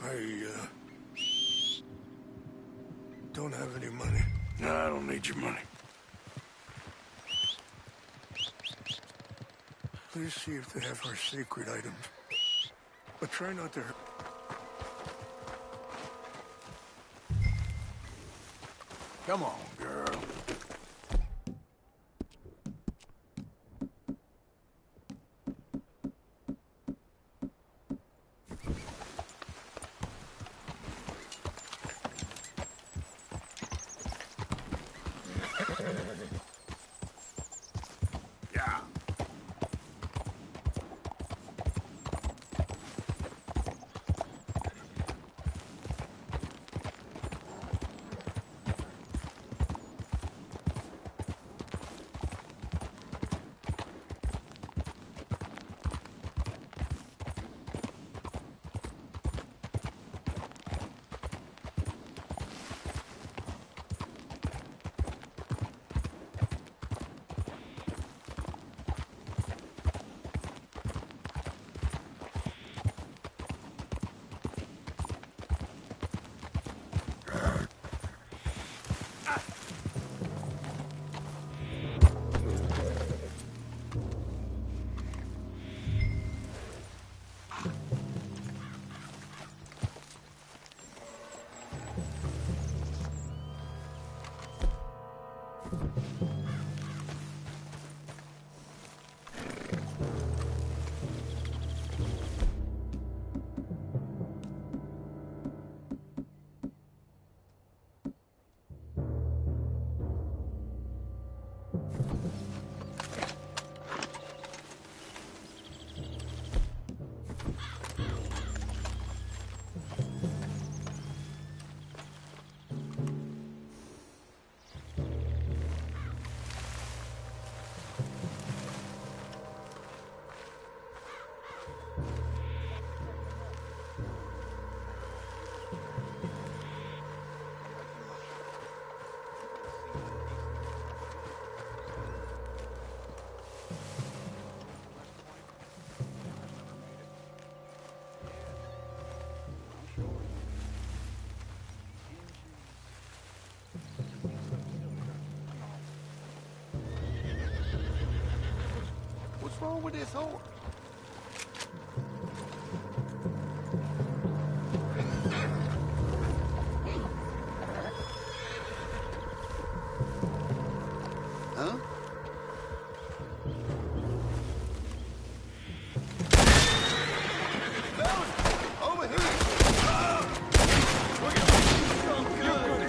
I don't have any money. No, I don't need your money. Please see if they have our sacred items. But try not to hurt. Come on, girl. Yeah. What's wrong with this horse? Huh? Over here! Look at you, so good!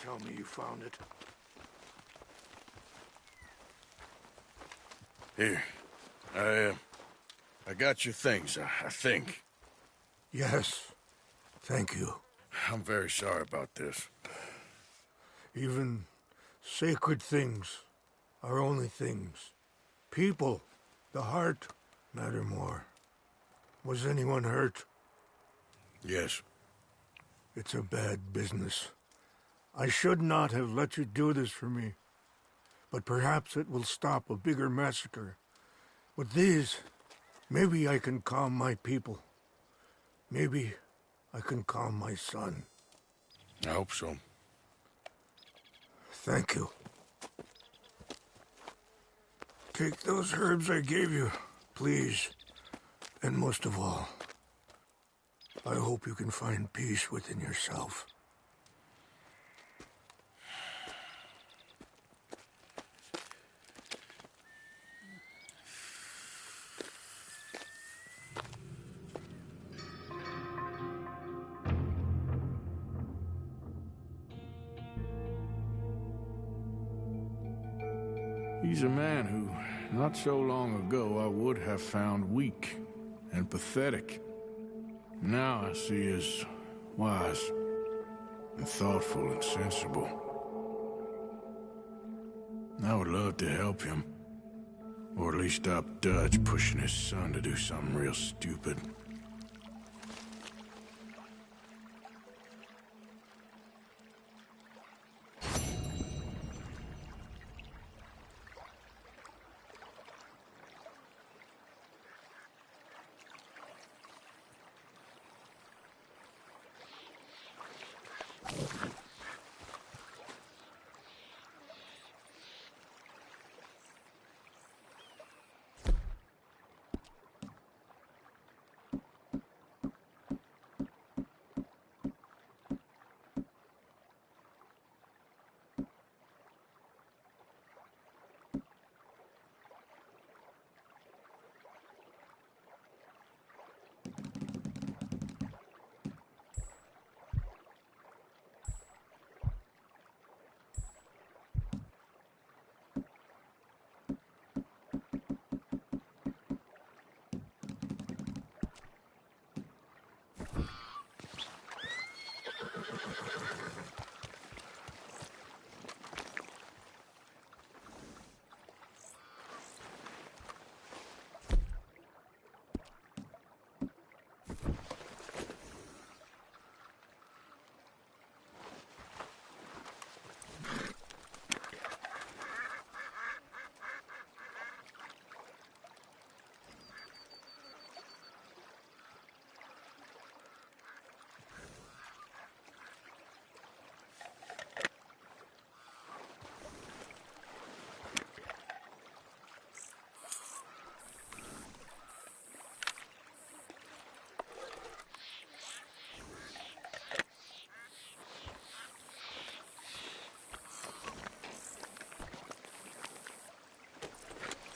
tell me you found it. Here. I got your things, I think. Yes. Thank you. I'm very sorry about this. Even sacred things are only things. People, the heart, matter more. Was anyone hurt? Yes. It's a bad business. I should not have let you do this for me. But perhaps it will stop a bigger massacre. With these, maybe I can calm my people. Maybe I can calm my son. I hope so. Thank you. Take those herbs I gave you, please. And most of all, I hope you can find peace within yourself. He's a man who, not so long ago, I would have found weak and pathetic. Now I see as wise and thoughtful and sensible. I would love to help him, or at least stop Dutch pushing his son to do something real stupid.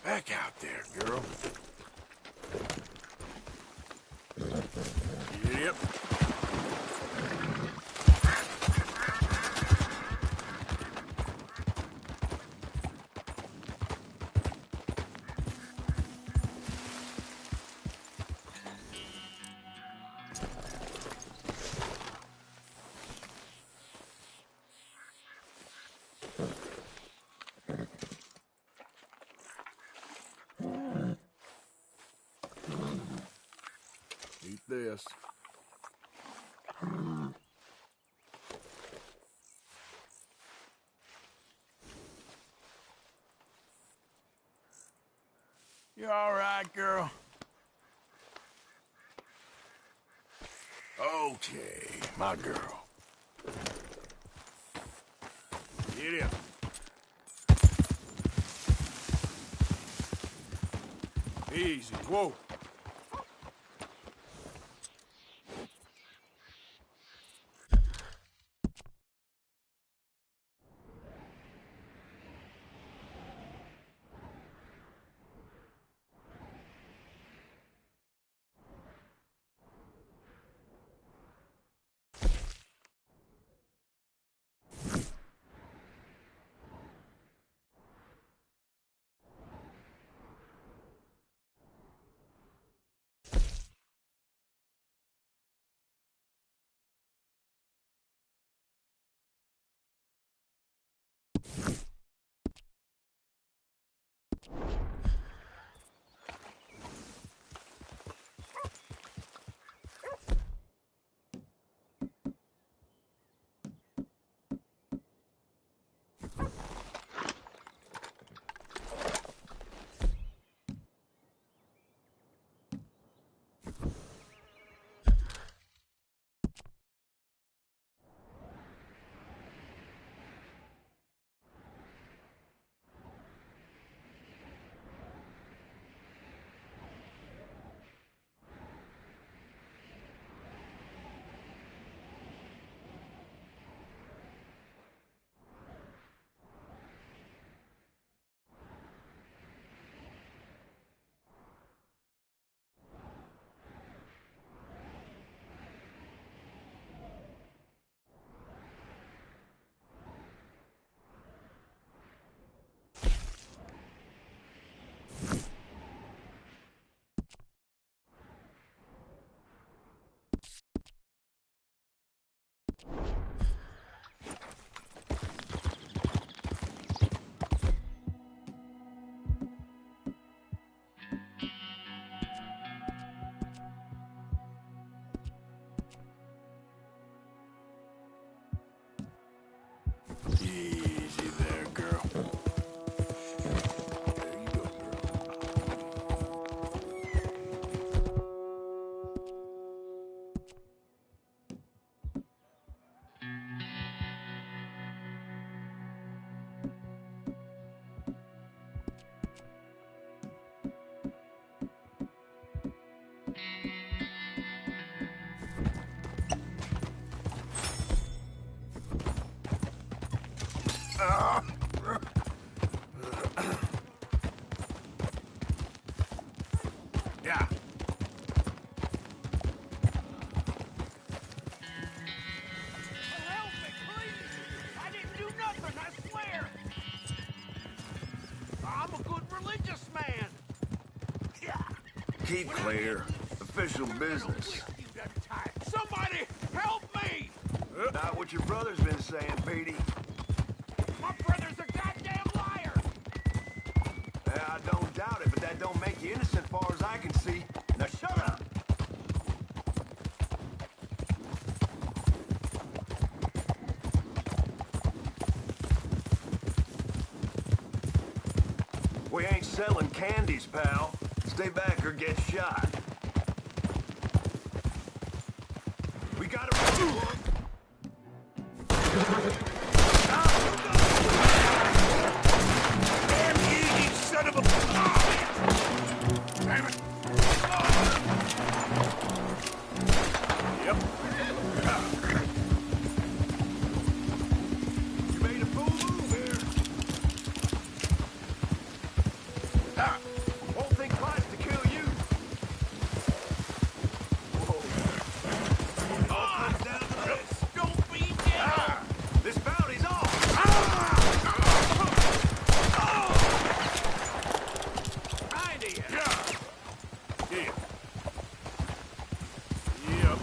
Back out there, girl. Yep. Eat this. You all right, girl? Okay, my girl. Get up. Easy, whoa. Yeah. Help me, please! I didn't do nothing, I swear! I'm a good religious man! Keep clear. Official business. Somebody help me! Not what your brother's been saying, Petey. My brother's a goddamn liar! I don't doubt it, but that don't make you innocent far as I can see. Now shut up! We ain't selling candies, pal. Stay back or get shot. We gotta... Damn you, you son of a... Damn it! Yep. You made a fool move here. Won't think twice to kill you. Whoa. All comes down to this. Don't be dead! This bounty's off. Idea! Yeah. Yep.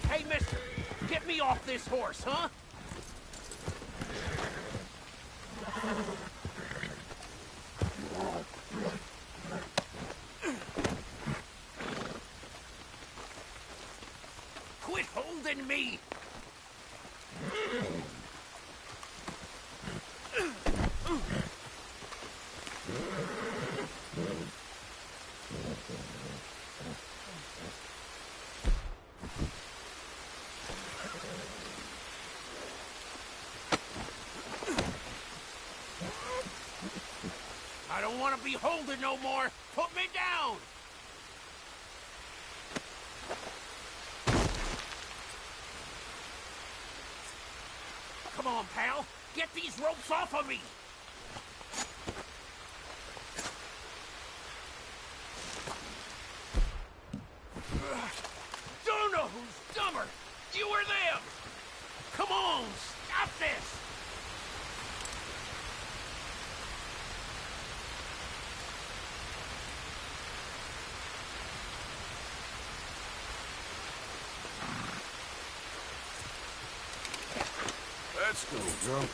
Hey, mister! Get me off this horse, huh? Quit holding me! I don't want to be holding no more. Put me down. Come on, pal. Get these ropes off of me. Don't know who's dumber. You or them. Come on, stop this. Let's go, Joe.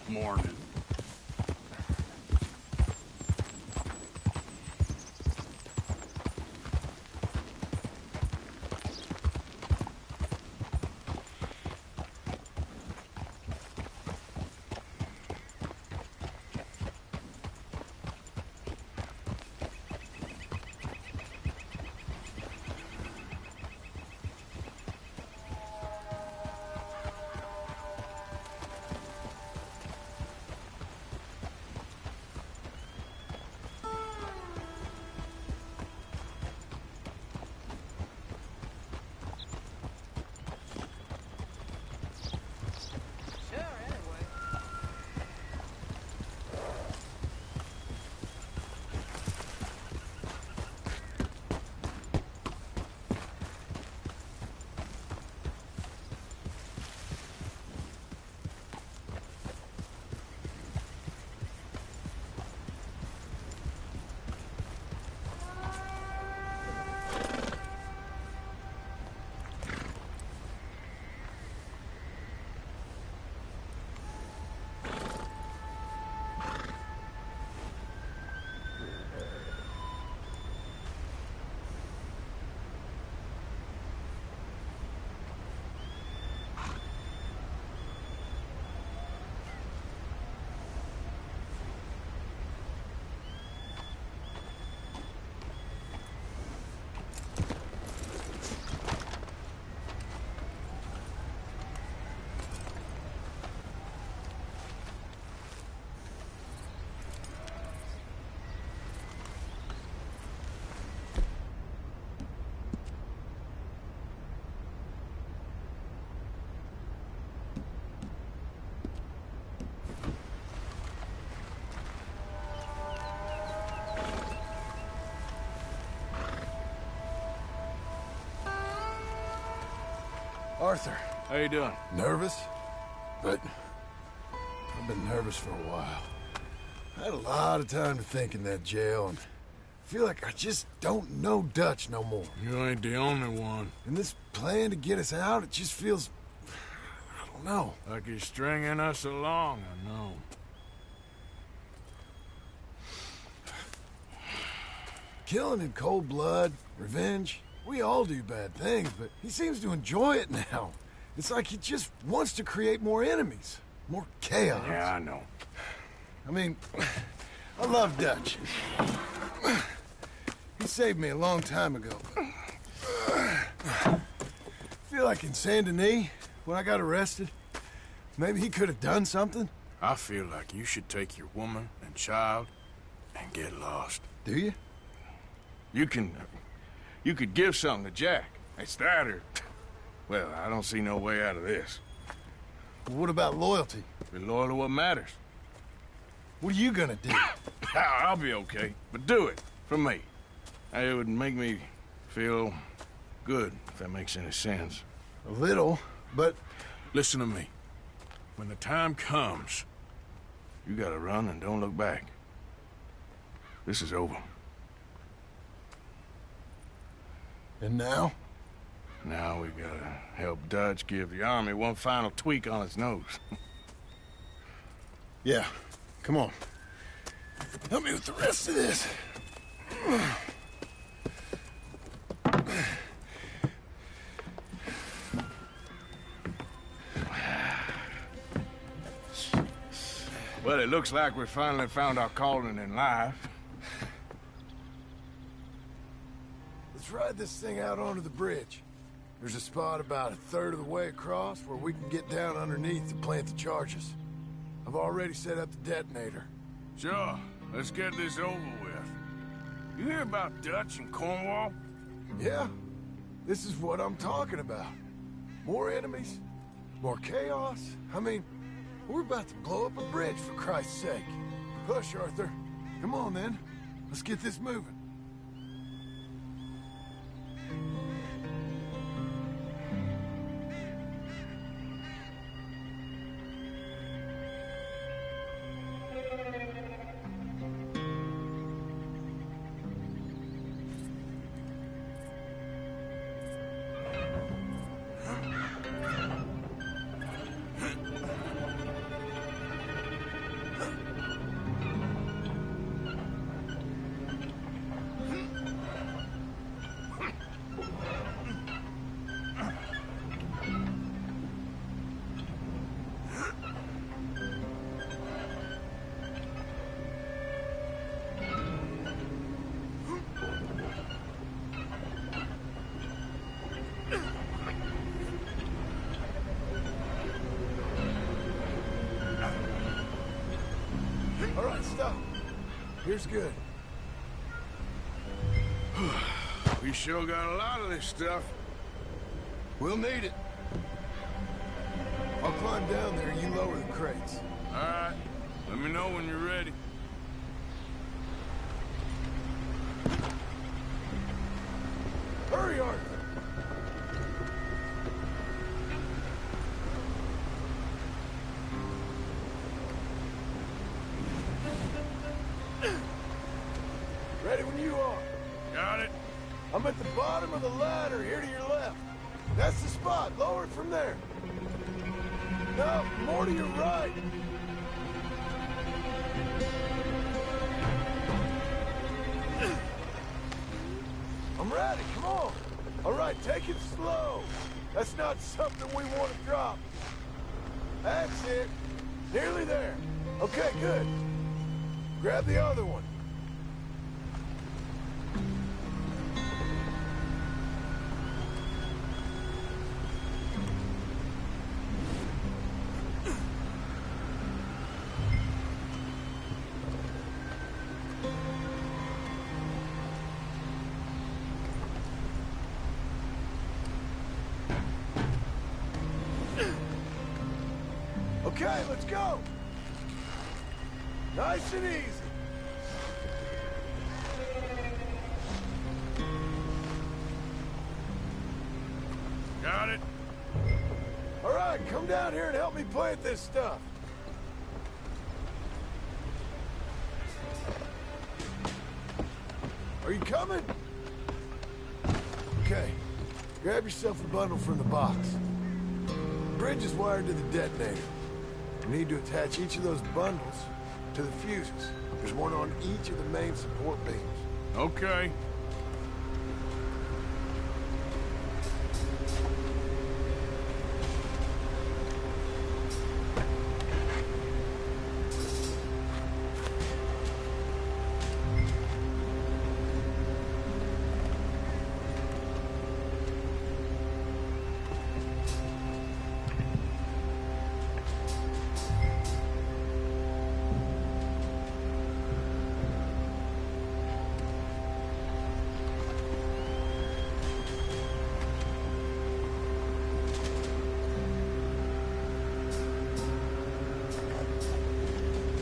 Morning. Arthur. How you doing? Nervous? But I've been nervous for a while. I had a lot of time to think in that jail, and I feel like I just don't know Dutch no more. You ain't the only one. And this plan to get us out, it just feels... I don't know. Like he's stringing us along, I know. Killing in cold blood, revenge, we all do bad things, but he seems to enjoy it now. It's like he just wants to create more enemies, more chaos. Yeah, I know. I mean, I love Dutch. He saved me a long time ago. I feel like in Saint Denis, when I got arrested, maybe he could have done something. I feel like you should take your woman and child and get lost. Do you? You could give something to Jack. It's that or... Well, I don't see no way out of this. What about loyalty? Be loyal to what matters. What are you gonna do? I'll be okay, but do it for me. It would make me feel good, if that makes any sense. A little, but... Listen to me. When the time comes, you gotta run and don't look back. This is over. And now? Now we gotta help Dutch give the army one final tweak on its nose. Yeah, come on. Help me with the rest of this. Well, it looks like we finally found our calling in life. Let's ride this thing out onto the bridge. There's a spot about a third of the way across where we can get down underneath to plant the charges. I've already set up the detonator. Sure. Let's get this over with. You hear about Dutch and Cornwall? Yeah. This is what I'm talking about. More enemies, more chaos. I mean, we're about to blow up a bridge, for Christ's sake. Push, Arthur. Come on, then. Let's get this moving. All right, stop. Here's good. We sure got a lot of this stuff. We'll need it. I'll climb down there, you lower the crates. All right. Let me know when you're ready. Hurry, Arthur! Ready when you are. Got it. I'm at the bottom of the ladder, here to your left. That's the spot. Lower it from there. No, more to your right. I'm ready, come on. All right, take it slow. That's not something we want to drop. That's it. Nearly there. Okay, good. Grab the other one. Okay, let's go. Nice and easy. Got it. Come down here and help me plant this stuff. Are you coming? Okay. Grab yourself a bundle from the box. The bridge is wired to the detonator. You need to attach each of those bundles to the fuses. There's one on each of the main support beams. Okay.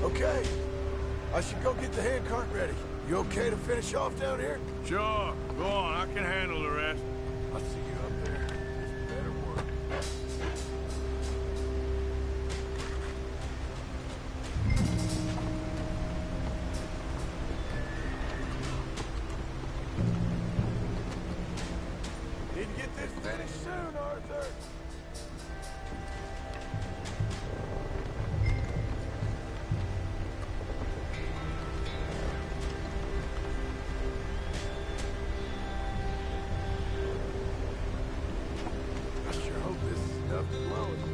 Okay. I should go get the handcart ready. You okay to finish off down here? Sure. Go on. I can handle the rest. I'll see you up there. It's better work. Need to get this finished soon, Arthur.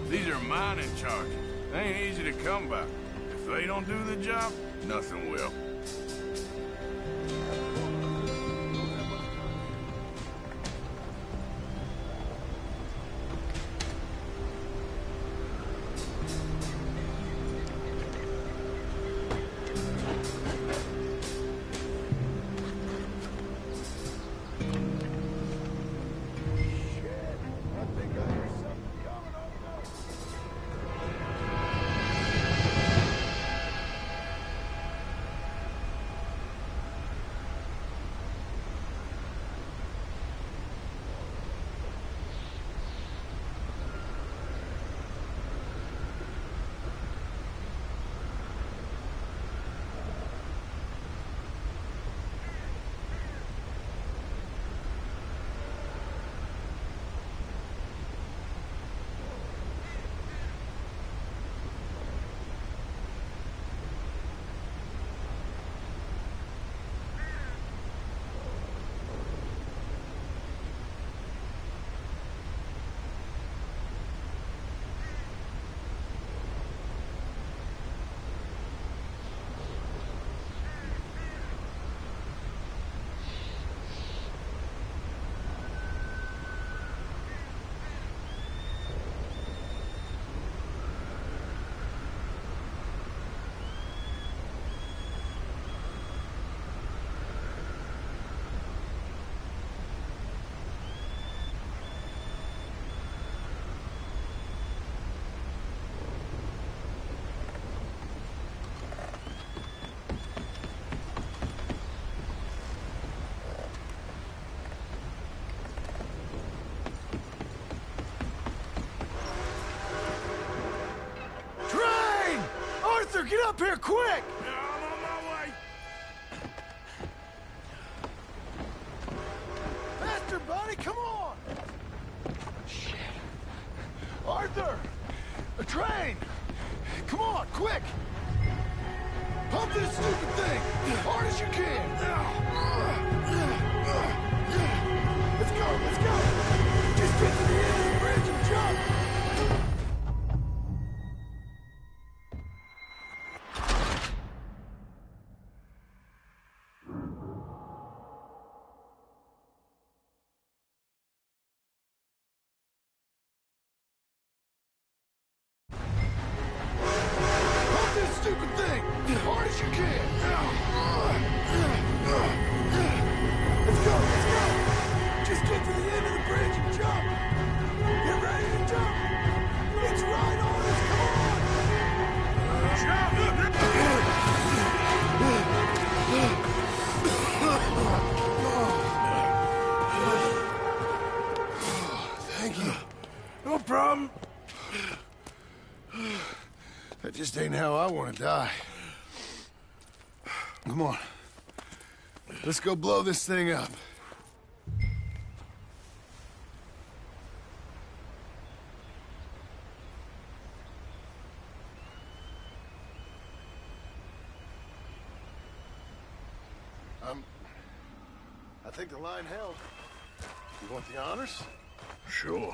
These are mining charges. They ain't easy to come by. If they don't do the job, nothing will. Get up here, quick! Yeah, I'm on my way. Faster, buddy, come on! Shit. Arthur! A train! Come on, quick! Pump this stupid thing! As hard as you can! Let's go, let's go! Just get to the end of the bridge and jump! Stupid thing! As hard as you can! Let's go, let's go! Just get to the end of the bridge and jump! just ain't how I want to die. Come on. Let's go blow this thing up. I think the line held. You want the honors? Sure.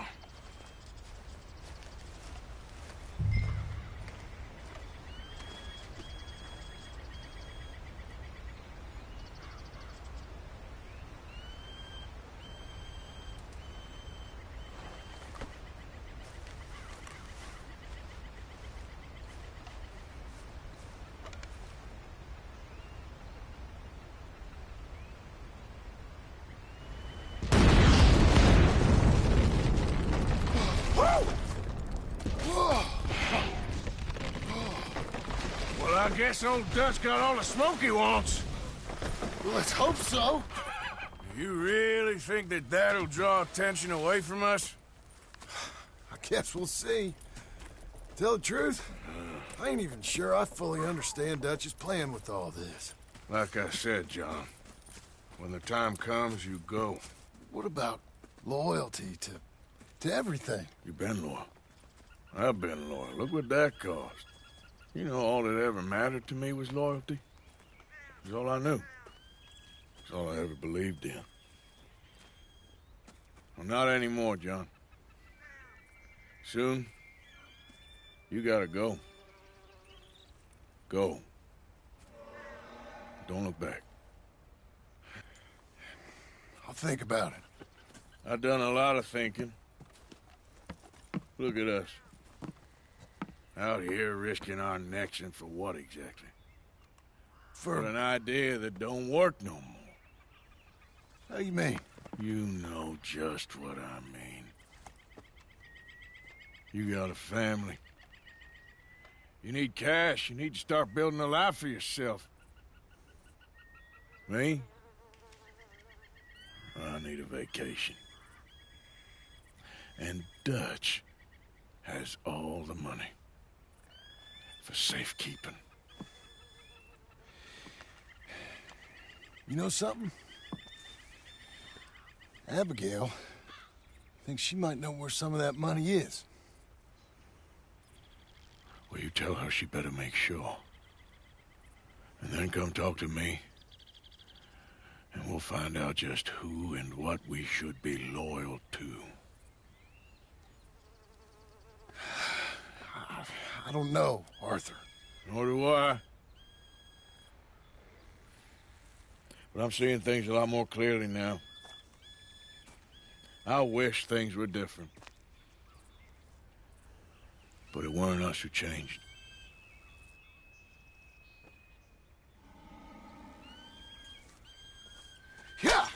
Well, I guess old Dutch got all the smoke he wants. Well, let's hope so. You really think that that'll draw attention away from us? I guess we'll see. Tell the truth, I ain't even sure I fully understand Dutch's plan with all this. Like I said, John, when the time comes, you go. What about loyalty to everything? You've been loyal. I've been loyal. Look what that cost. You know, all that ever mattered to me was loyalty. It was all I knew. It's all I ever believed in. Well, not anymore, John. Soon, you gotta go. Go. Don't look back. I'll think about it. I've done a lot of thinking. Look at us. Out here risking our necks, and for what exactly? For an idea that don't work no more. How you mean? You know just what I mean. You got a family. You need cash. You need to start building a life for yourself. Me? I need a vacation. And Dutch has all the money for safekeeping. You know something? Abigail thinks she might know where some of that money is. Well, you tell her she better make sure. And then come talk to me. And we'll find out just who and what we should be loyal to. I don't know, Arthur. Nor do I. But I'm seeing things a lot more clearly now. I wish things were different. But it weren't us who changed. Yeah!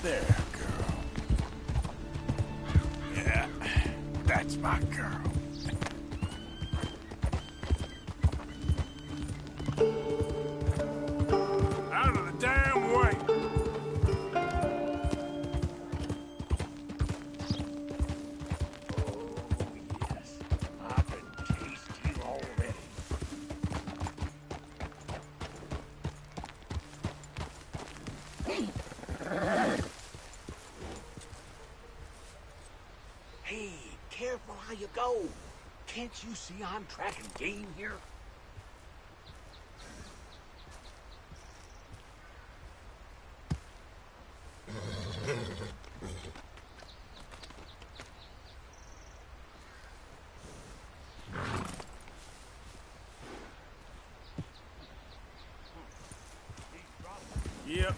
There, girl. Yeah, that's my girl. Out of the damn way! Hey, careful how you go. Can't you see I'm tracking game here? Yep.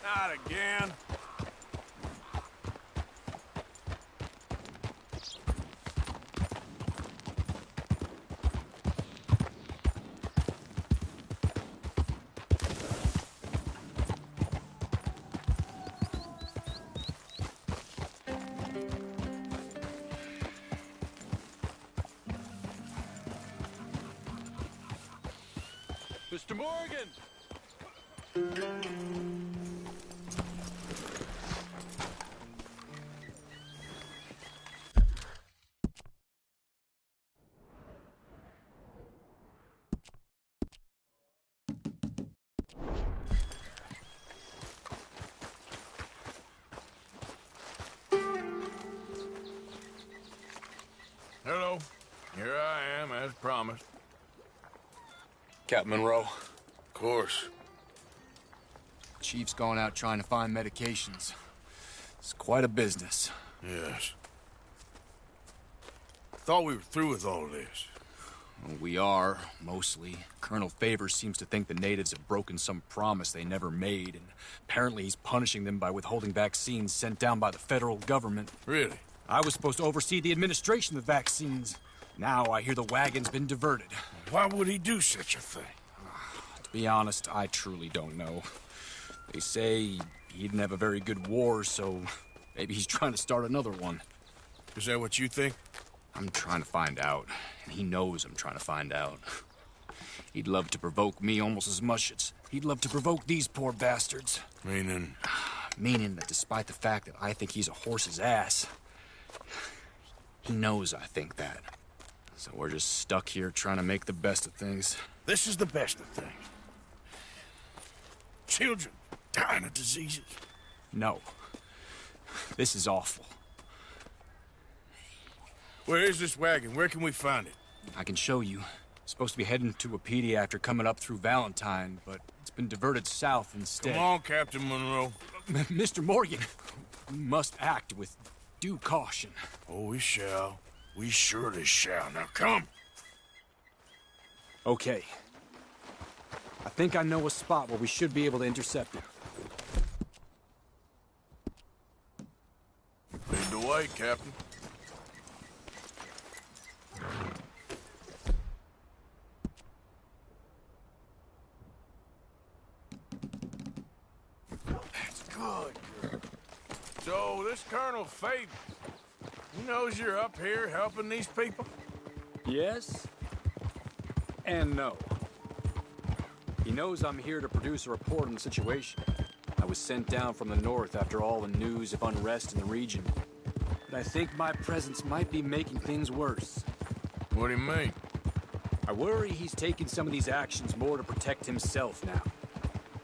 Not again. Mr. Morgan! Hello. Here I am, as promised. Captain Monroe. Of course. Chief's gone out trying to find medications. It's quite a business. Yes. Thought we were through with all this. Well, we are, mostly. Colonel Favors seems to think the natives have broken some promise they never made, and apparently he's punishing them by withholding vaccines sent down by the federal government. Really? I was supposed to oversee the administration of the vaccines. Now I hear the wagon's been diverted. Why would he do such a thing? To be honest, I truly don't know. They say he didn't have a very good war, so maybe he's trying to start another one. Is that what you think? I'm trying to find out, and he knows I'm trying to find out. He'd love to provoke me almost as much as he'd love to provoke these poor bastards. Meaning? Meaning that despite the fact that I think he's a horse's ass, he knows I think that. So we're just stuck here trying to make the best of things. This is the best of things. Children dying of diseases. No. This is awful. Where is this wagon? Where can we find it? I can show you. It's supposed to be heading to Wapiti after coming up through Valentine, but it's been diverted south instead. Come on, Captain Monroe. Mr. Morgan, we must act with due caution. Oh, we shall. We surely shall. Now come. Okay. I think I know a spot where we should be able to intercept it. Lead the way, Captain. That's good. So, this Colonel Favors, he knows you're up here helping these people? Yes. And no. He knows I'm here to produce a report on the situation. I was sent down from the north after all the news of unrest in the region. But I think my presence might be making things worse. What do you mean? I worry he's taking some of these actions more to protect himself now.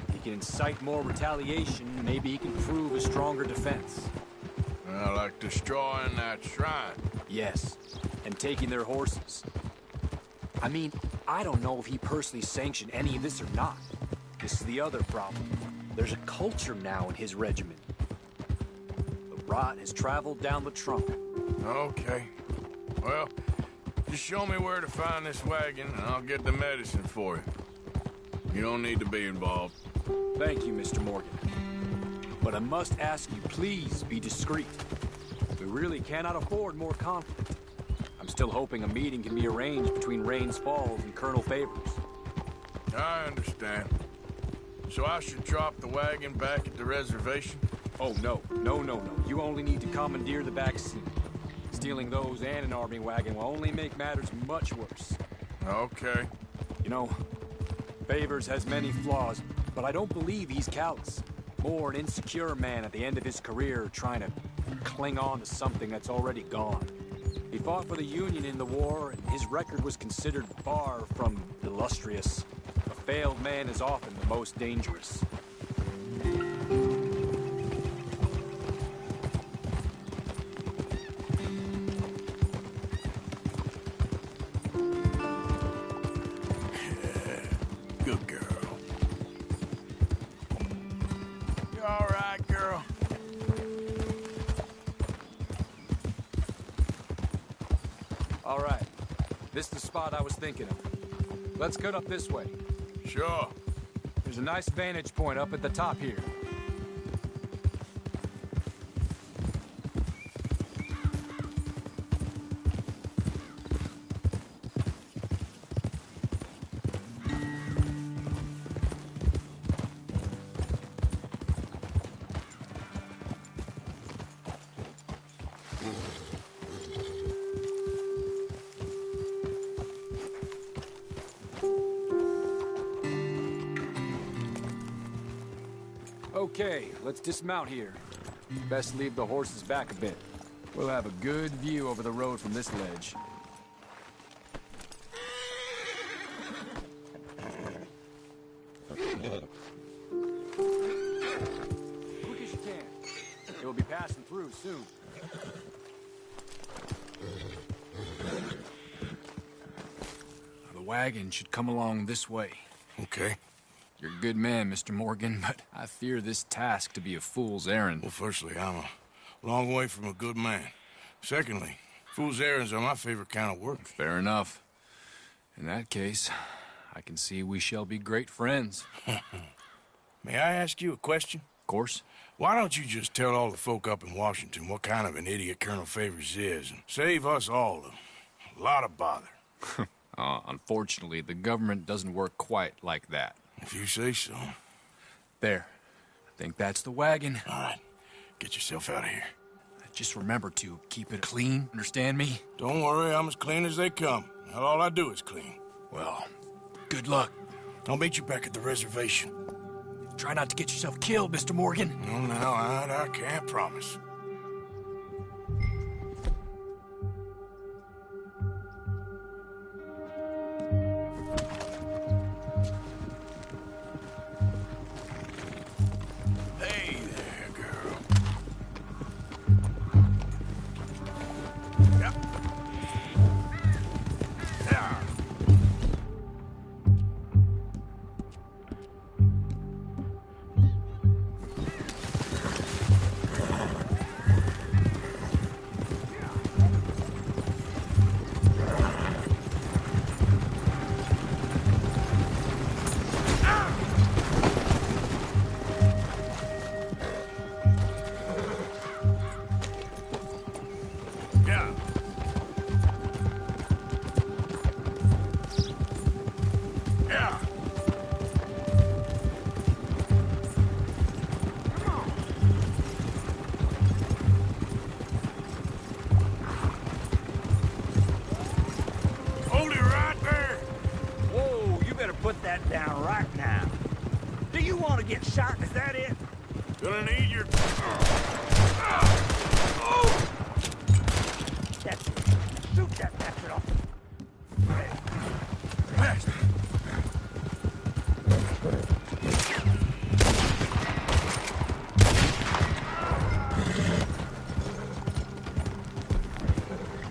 If he can incite more retaliation, maybe he can prove a stronger defense. Like destroying that shrine? Yes, and taking their horses. I mean, I don't know if he personally sanctioned any of this or not. This is the other problem. There's a culture now in his regiment. The rot has traveled down the trunk. Okay. Well, just show me where to find this wagon, and I'll get the medicine for you. You don't need to be involved. Thank you, Mr. Morgan. But but I must ask you, please be discreet. We really cannot afford more conflict. I'm still hoping a meeting can be arranged between Rains Falls and Colonel Favors. I understand. So I should drop the wagon back at the reservation? Oh, no. No. You only need to commandeer the back seat. Stealing those and an army wagon will only make matters much worse. Okay. You know, Favors has many flaws, but I don't believe he's callous. More an insecure man at the end of his career trying to cling on to something that's already gone. He fought for the Union in the war, and his record was considered far from illustrious. A failed man is often the most dangerous. Good girl. You all right, girl? All right. This is the spot I was thinking of. Let's cut up this way. Sure. There's a nice vantage point up at the top here. Okay, let's dismount here. Best leave the horses back a bit. We'll have a good view over the road from this ledge. Quick as you can. It will be passing through soon. The wagon should come along this way. Okay. You're a good man, Mr. Morgan, but I fear this task to be a fool's errand. Well, firstly, I'm a long way from a good man. Secondly, fool's errands are my favorite kind of work. Fair enough. In that case, I can see we shall be great friends. May I ask you a question? Of course. Why don't you just tell all the folk up in Washington what kind of an idiot Colonel Favors is and save us all a lot of bother? Unfortunately, the government doesn't work quite like that. If you say so. There. I think that's the wagon. All right. Get yourself out of here. Just remember to keep it clean, understand me? Don't worry, I'm as clean as they come. Not all I do is clean. Well, good luck. I'll meet you back at the reservation. Try not to get yourself killed, Mr. Morgan. No, now, I can't promise. Put that down right now. Do you want to get shot? Is that it? Gonna need your... That's it. Shoot that bastard off. Bastard.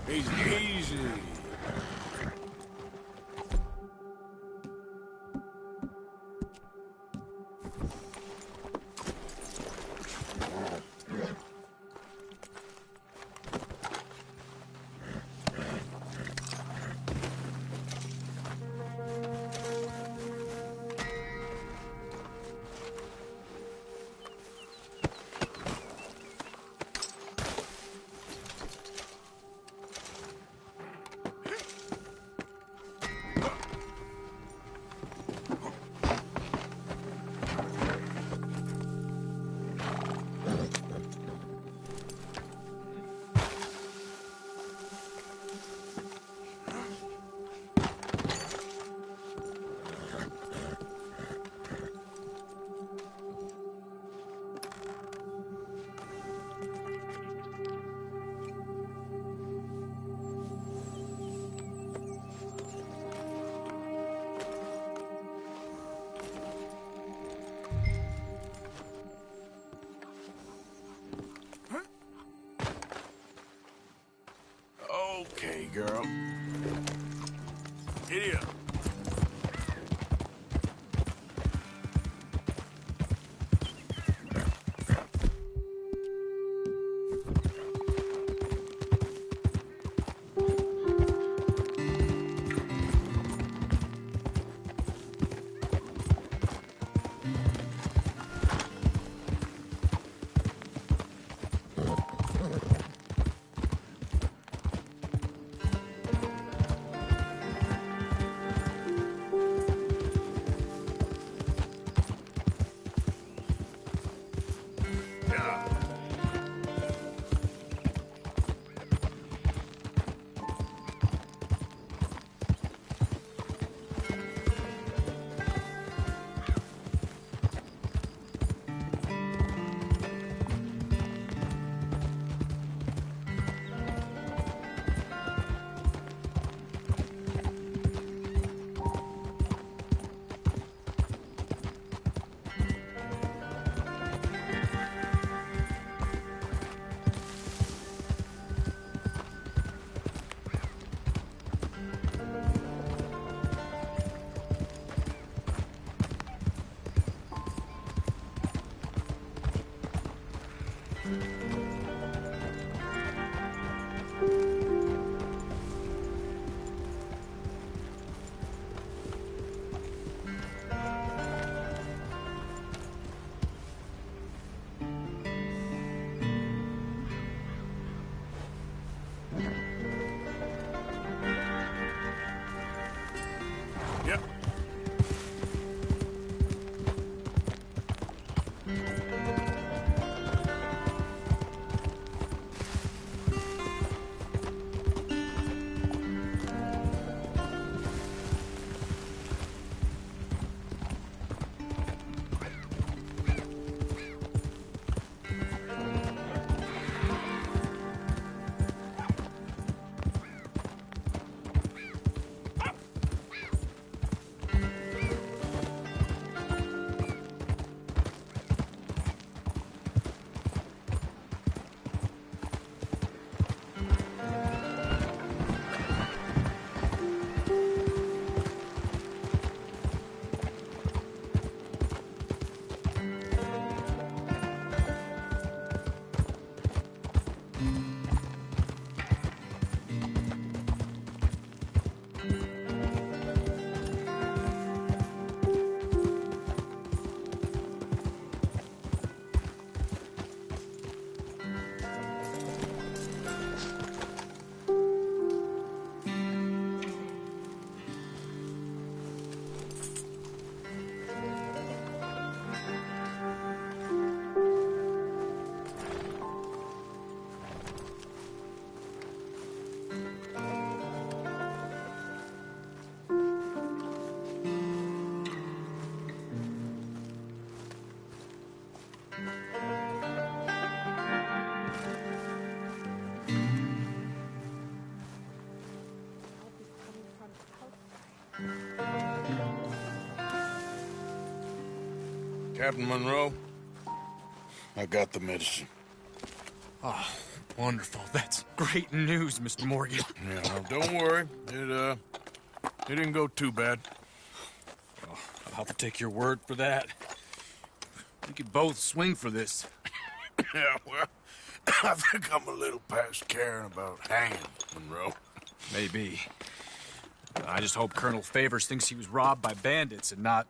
Easy. Yep. Captain Monroe, I got the medicine. Oh, wonderful. That's great news, Mr. Morgan. Yeah, well, don't worry. It didn't go too bad. Oh, I'll have to take your word for that. We could both swing for this. Yeah, well, I think I'm a little past caring about hanging, Monroe. Maybe. I just hope Colonel Favors thinks he was robbed by bandits and not...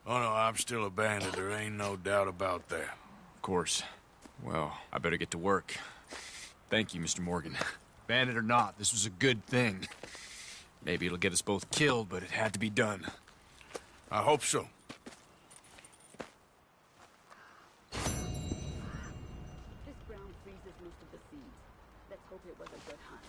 Oh, no, I'm still a bandit. There ain't no doubt about that. Of course. Well, I better get to work. Thank you, Mr. Morgan. Bandit or not, this was a good thing. Maybe it'll get us both killed, but it had to be done. I hope so. This ground freezes most of the seeds. Let's hope it was a good hunt.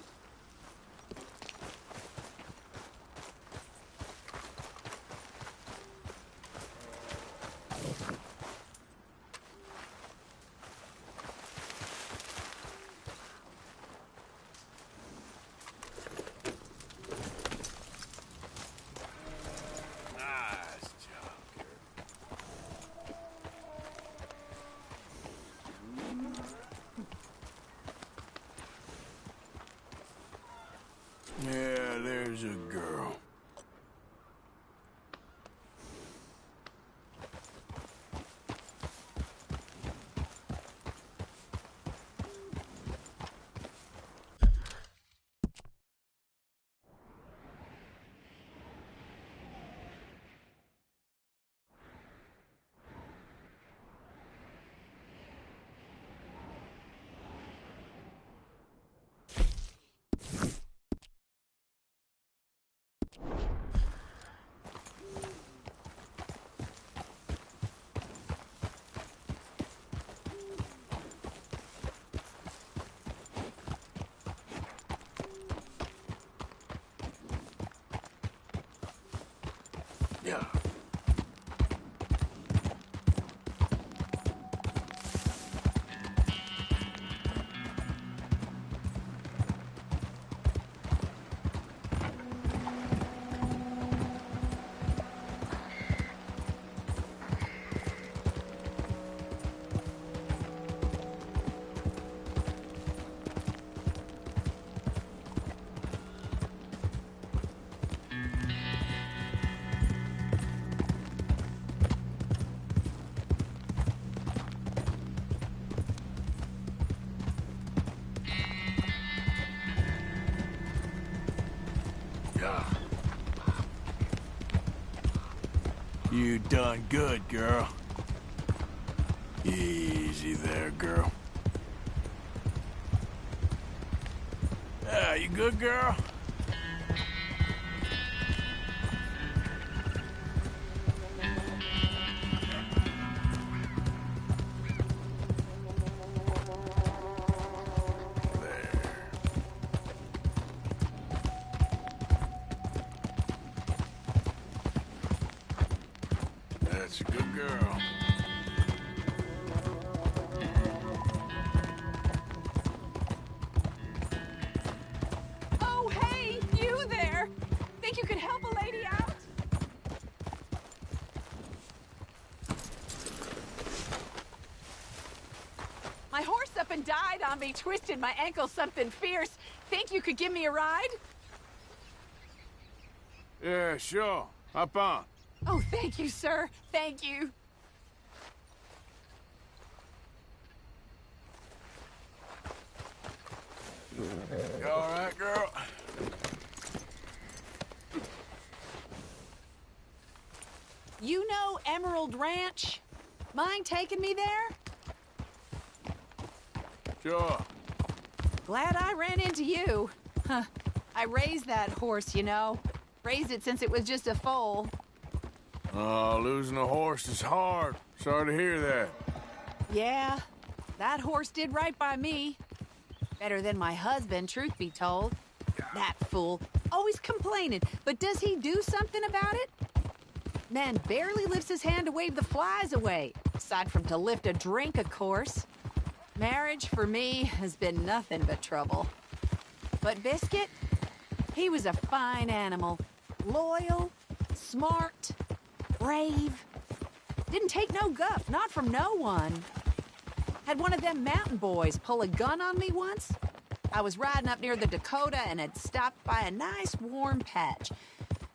Yeah, there's a girl. Yeah. You done good, girl. Easy there, girl. Yeah, you good, girl? That's a good girl. Oh, hey, you there! Think you could help a lady out? My horse up and died on me, twisted my ankle something fierce. Think you could give me a ride? Yeah, sure. Hop on. Oh, thank you, sir. Thank you. You all right, girl? You know Emerald Ranch? Mind taking me there? Sure. Glad I ran into you. Huh. I raised that horse, you know. Raised it since it was just a foal. Oh, losing a horse is hard. Sorry to hear that. Yeah, that horse did right by me. Better than my husband, truth be told. That fool. Always complaining, but does he do something about it? Man barely lifts his hand to wave the flies away. Aside from to lift a drink, of course. Marriage, for me, has been nothing but trouble. But Biscuit, he was a fine animal. Loyal, smart, brave. Didn't take no guff, not from no one. Had one of them mountain boys pull a gun on me once. I was riding up near the Dakota and had stopped by a nice warm patch.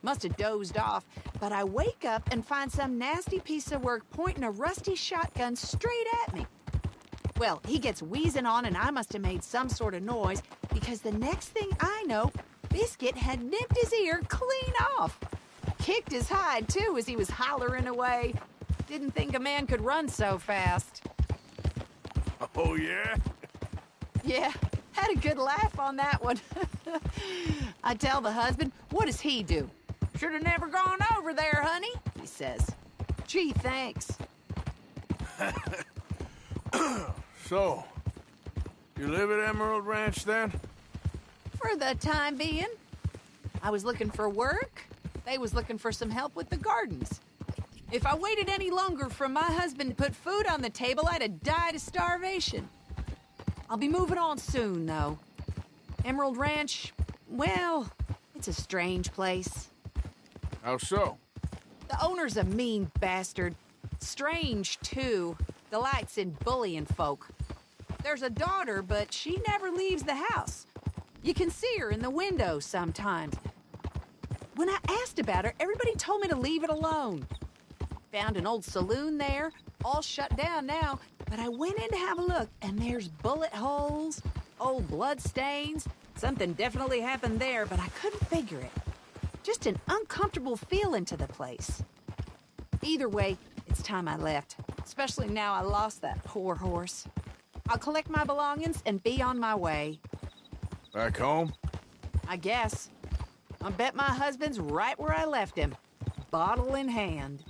Must have dozed off, but I wake up and find some nasty piece of work pointing a rusty shotgun straight at me. Well, he gets wheezing on and I must have made some sort of noise because the next thing I know, Biscuit had nipped his ear clean off. Kicked his hide, too, as he was hollering away. Didn't think a man could run so fast. Oh, yeah? Yeah, had a good laugh on that one. I tell the husband, what does he do? Should have never gone over there, honey, he says. Gee, thanks. So, you live at Emerald Ranch, then? For the time being. I was looking for work. They was looking for some help with the gardens. If I waited any longer for my husband to put food on the table, I'd have died of starvation. I'll be moving on soon, though. Emerald Ranch, well, it's a strange place. How so? The owner's a mean bastard. Strange, too. Delights in bullying folk. There's a daughter, but she never leaves the house. You can see her in the window sometimes. When I asked about her, everybody told me to leave it alone. Found an old saloon there, all shut down now, but I went in to have a look, and there's bullet holes, old blood stains. Something definitely happened there, but I couldn't figure it. Just an uncomfortable feeling to the place. Either way, it's time I left, especially now I lost that poor horse. I'll collect my belongings and be on my way. Back home? I guess. I bet my husband's right where I left him, bottle in hand.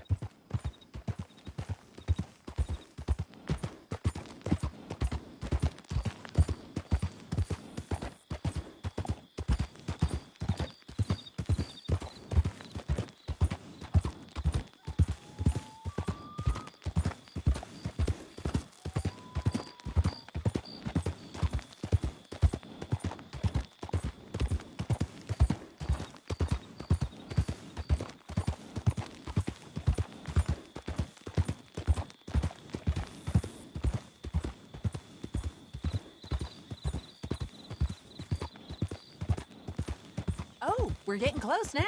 Oh, we're getting close now.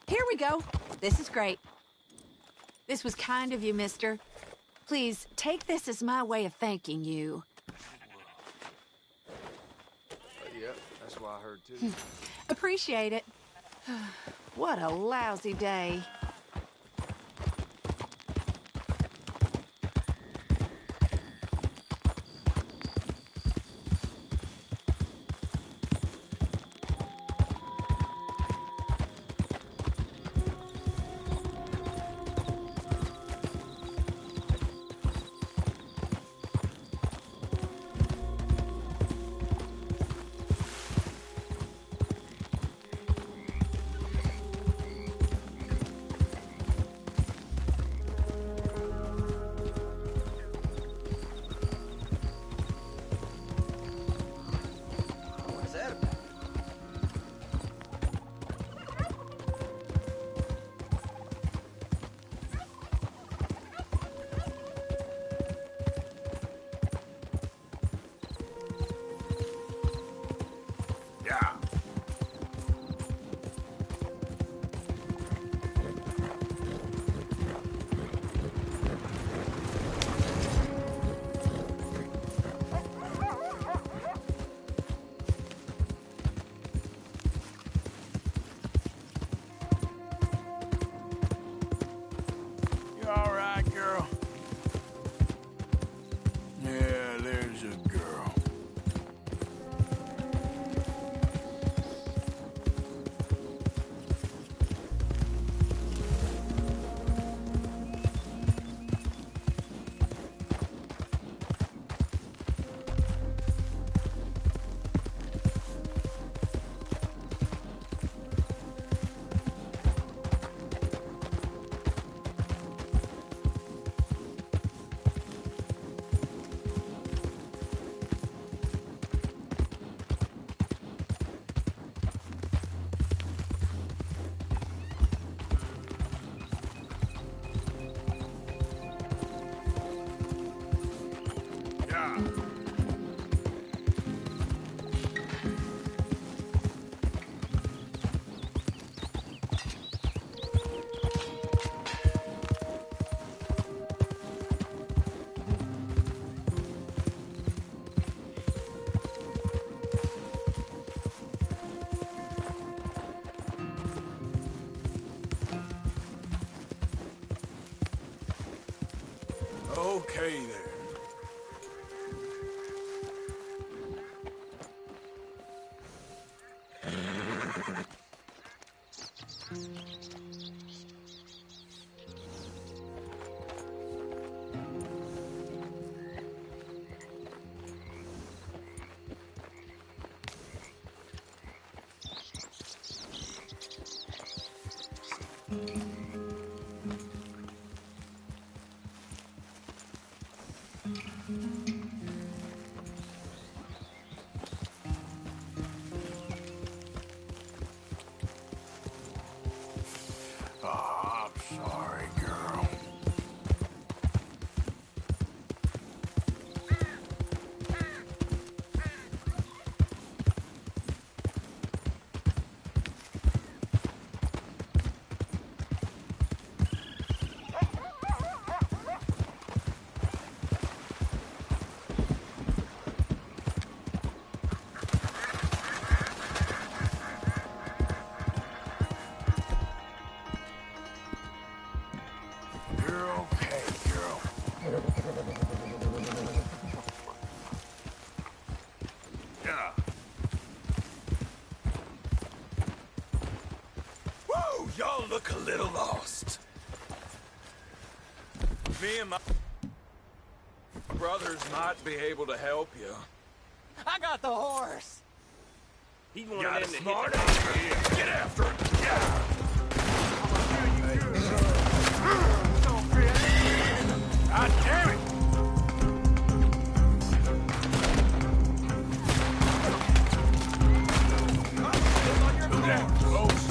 Here we go. This is great. This was kind of you, mister. Please, take this as my way of thanking you. Yeah, that's what I heard too. Appreciate it. What a lousy day. What's that about? Yeah. You all right, girl? Yeah, there's a girl. Yeah. Okay there. Oh, I'm sorry, girl. You're okay, girl. Yeah. Whoa, y'all look a little lost. Me and my brothers might be able to help you. I got the horse. He wanted in to smart hit. Get after it. Yeah. God damn it! Look out, close.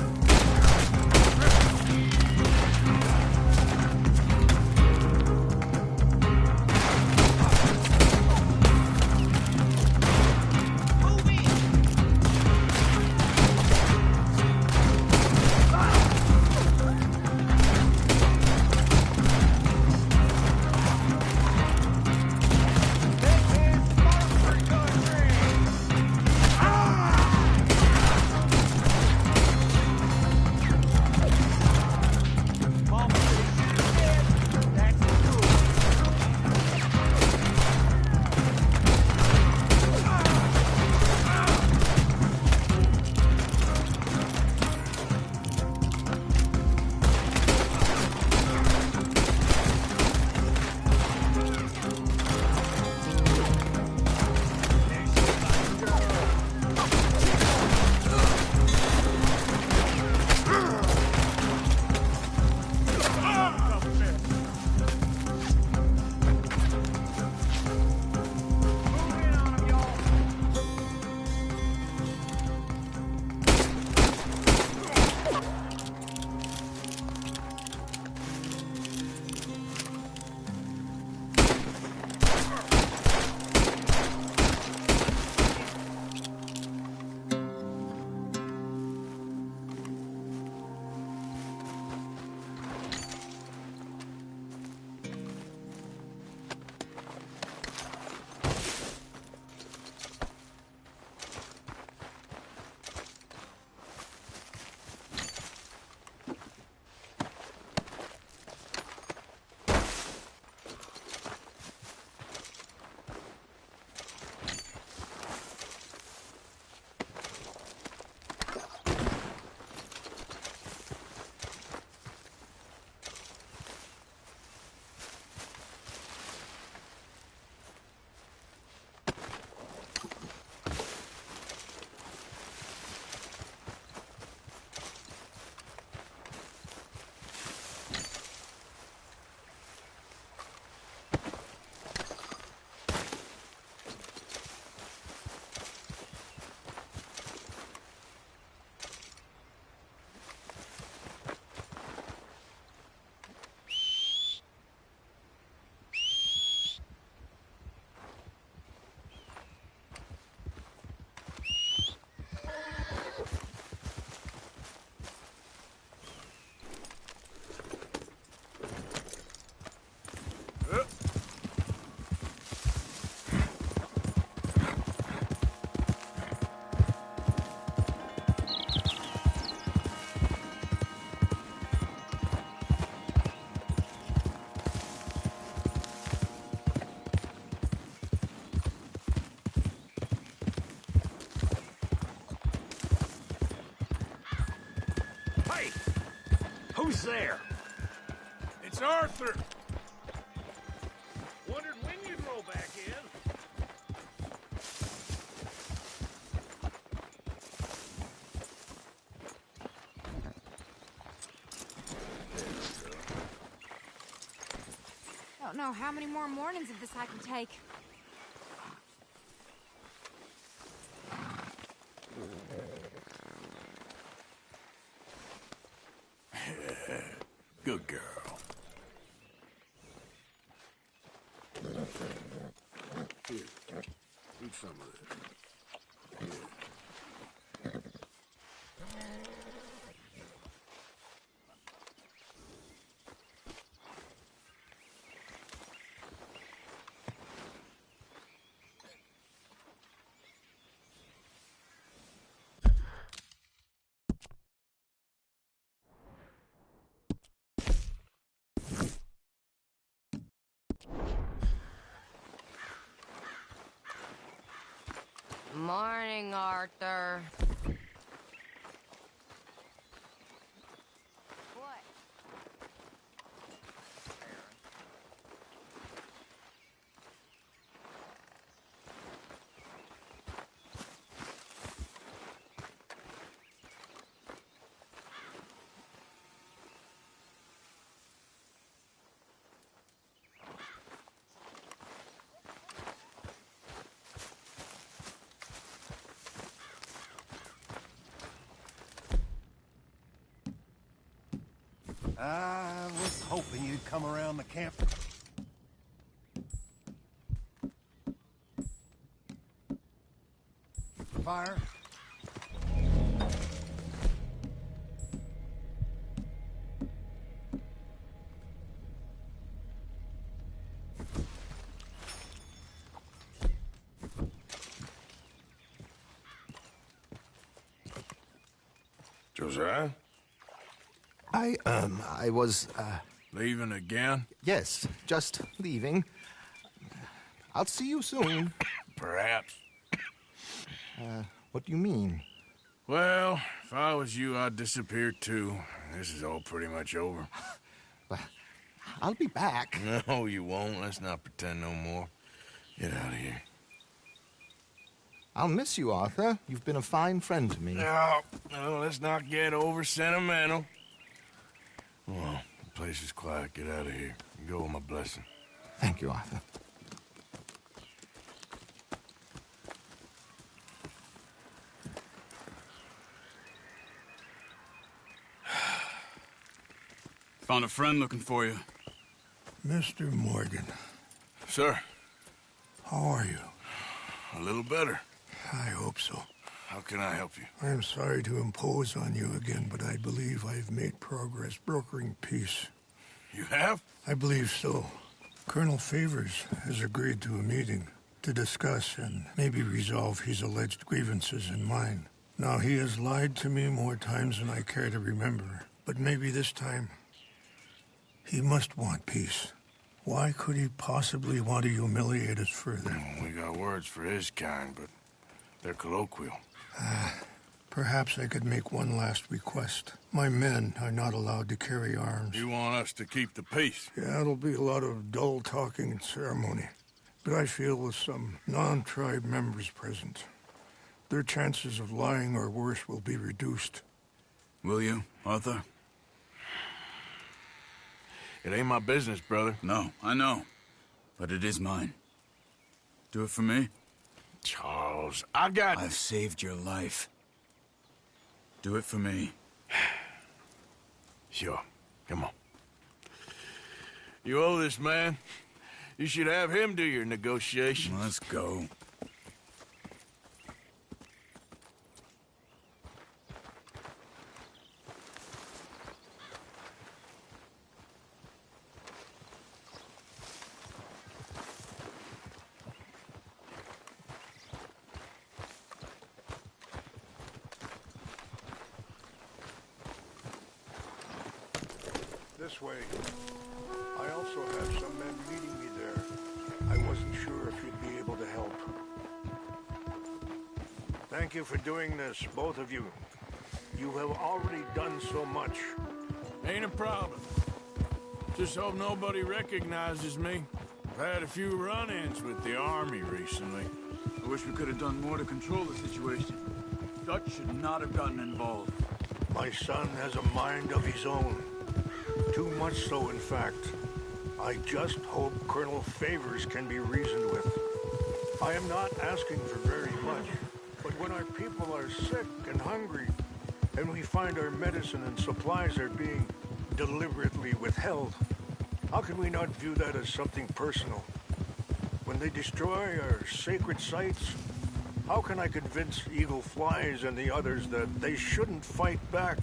Hey! Who's there? It's Arthur. Wondered when you'd roll back in. Don't know how many more mornings of this I can take. Good girl. Here, eat some of this. Here. Morning, Arthur. What? I was hoping you'd come around the camp. Fire. Josiah? I was, Leaving again? yes, just leaving. I'll see you soon. Perhaps. What do you mean? Well, if I was you, I'd disappear too. This is all pretty much over. I'll be back. No, you won't. Let's not pretend no more. Get out of here. I'll miss you, Arthur. You've been a fine friend to me. No, let's not get over sentimental. Well, the place is quiet. Get out of here. You go with my blessing. Thank you, Arthur. Found a friend looking for you. Mr. Morgan. Sir. How are you? A little better. I hope so. How can I help you? I am sorry to impose on you again, but I believe I've made progress brokering peace. You have? I believe so. Colonel Favors has agreed to a meeting to discuss and maybe resolve his alleged grievances and mine. Now, he has lied to me more times than I care to remember, but maybe this time he must want peace. Why could he possibly want to humiliate us further? We got words for his kind, but they're colloquial. Perhaps I could make one last request. My men are not allowed to carry arms. You want us to keep the peace? Yeah, it'll be a lot of dull talking and ceremony. But I feel with some non-tribe members present, their chances of lying or worse will be reduced. Will you, Arthur? It ain't my business, brother. No, I know. But it is mine. Do it for me? Charles, I've saved your life. Do it for me. Sure. Come on. You owe this man. You should have him do your negotiations. Let's go. This way. I also have some men meeting me there. I wasn't sure if you'd be able to help. Thank you for doing this, both of you. You have already done so much. Ain't a problem. Just hope nobody recognizes me. I've had a few run-ins with the army recently. I wish we could have done more to control the situation. Dutch should not have gotten involved. My son has a mind of his own. Too much so, in fact. I just hope Colonel Favors can be reasoned with. I am not asking for very much, but when our people are sick and hungry, and we find our medicine and supplies are being deliberately withheld, how can we not view that as something personal? When they destroy our sacred sites, how can I convince Eagle Flies and the others that they shouldn't fight back?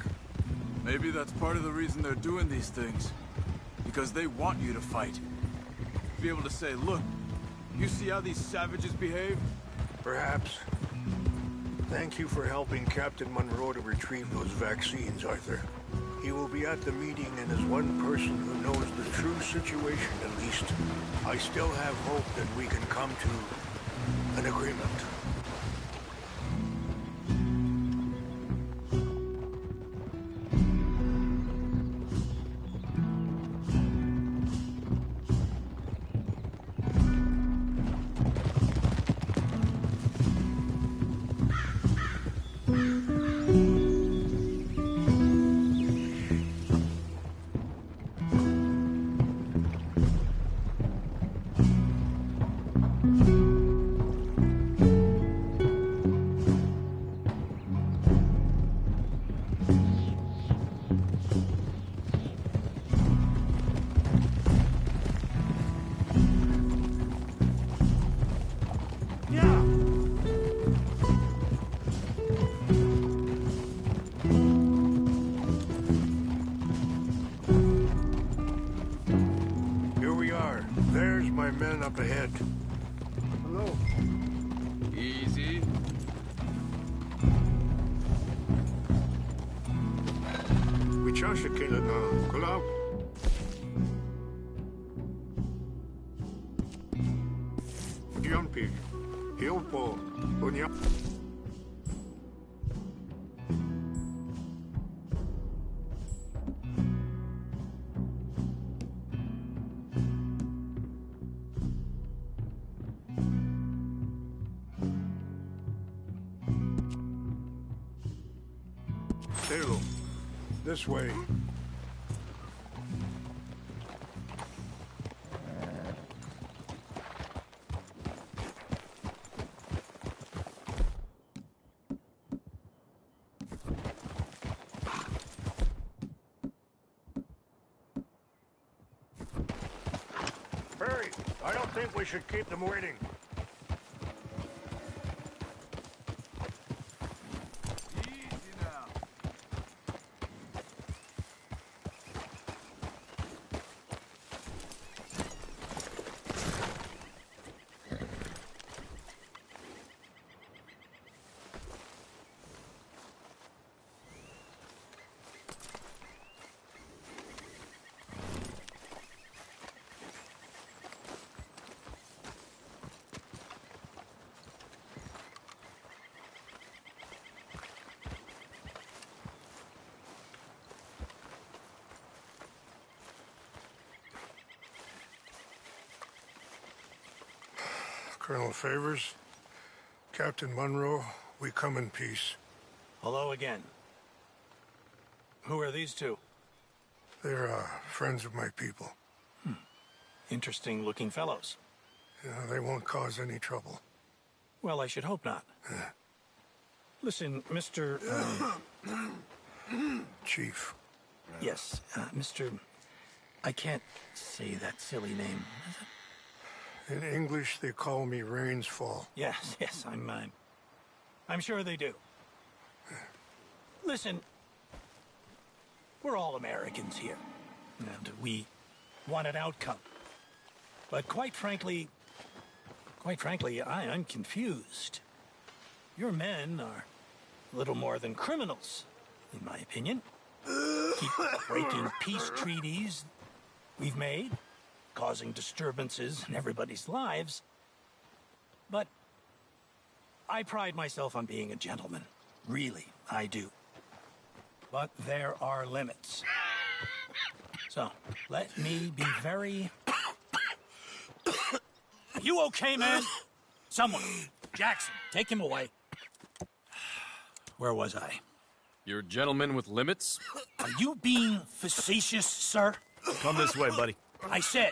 Maybe that's part of the reason they're doing these things. Because they want you to fight. Be able to say, look, you see how these savages behave? Perhaps. Thank you for helping Captain Monroe to retrieve those vaccines, Arthur. He will be at the meeting, and as one person who knows the true situation at least, I still have hope that we can come to an agreement. Up ahead. Hello. Easy. We чаще кинуть на колав. Jumpy. Heel ball. Unya. This way. Hurry! I don't think we should keep them waiting. Colonel Favors, Captain Monroe, we come in peace. Hello again. Who are these two? They're friends of my people. Interesting looking fellows. Yeah, they won't cause any trouble. Well, I should hope not. Listen, Mr. Chief. Yes, Mr. I can't say that silly name. In English, they call me Rainsfall. Yes, I'm sure they do. Listen, we're all Americans here, and we want an outcome. But quite frankly, I'm confused. Your men are little more than criminals, in my opinion. Keep breaking peace treaties we've made, causing disturbances in everybody's lives. But I pride myself on being a gentleman. Really, I do. but there are limits. So, let me be very... Are you okay, man? Someone. Jackson, take him away. Where was I? You're a gentleman with limits? Are you being facetious, sir? Come this way, buddy. I said,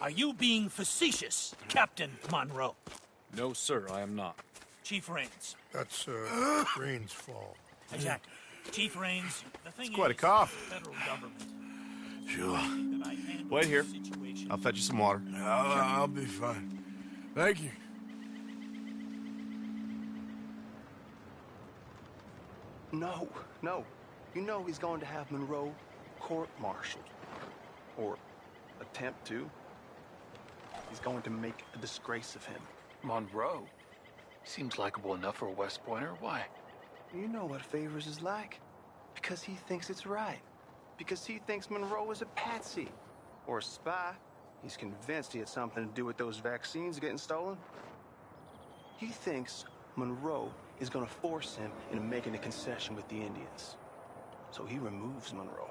are you being facetious, Captain Monroe? No, sir, I am not. Chief Raines. That's, Raines' fault. Exactly. Chief Raines, the thing It's quite a is, cough. the federal government. Sure. Wait here. I'll fetch you some water. I'll be fine. Thank you. No, no. You know he's going to have Monroe court-martialed. Or attempt to. He's going to make a disgrace of him. Monroe? Seems likable enough for a West Pointer. Why? You know what Favors is like. Because he thinks it's right. Because he thinks Monroe is a patsy. Or a spy. He's convinced he had something to do with those vaccines getting stolen. He thinks Monroe is going to force him into making a concession with the Indians. So he removes Monroe.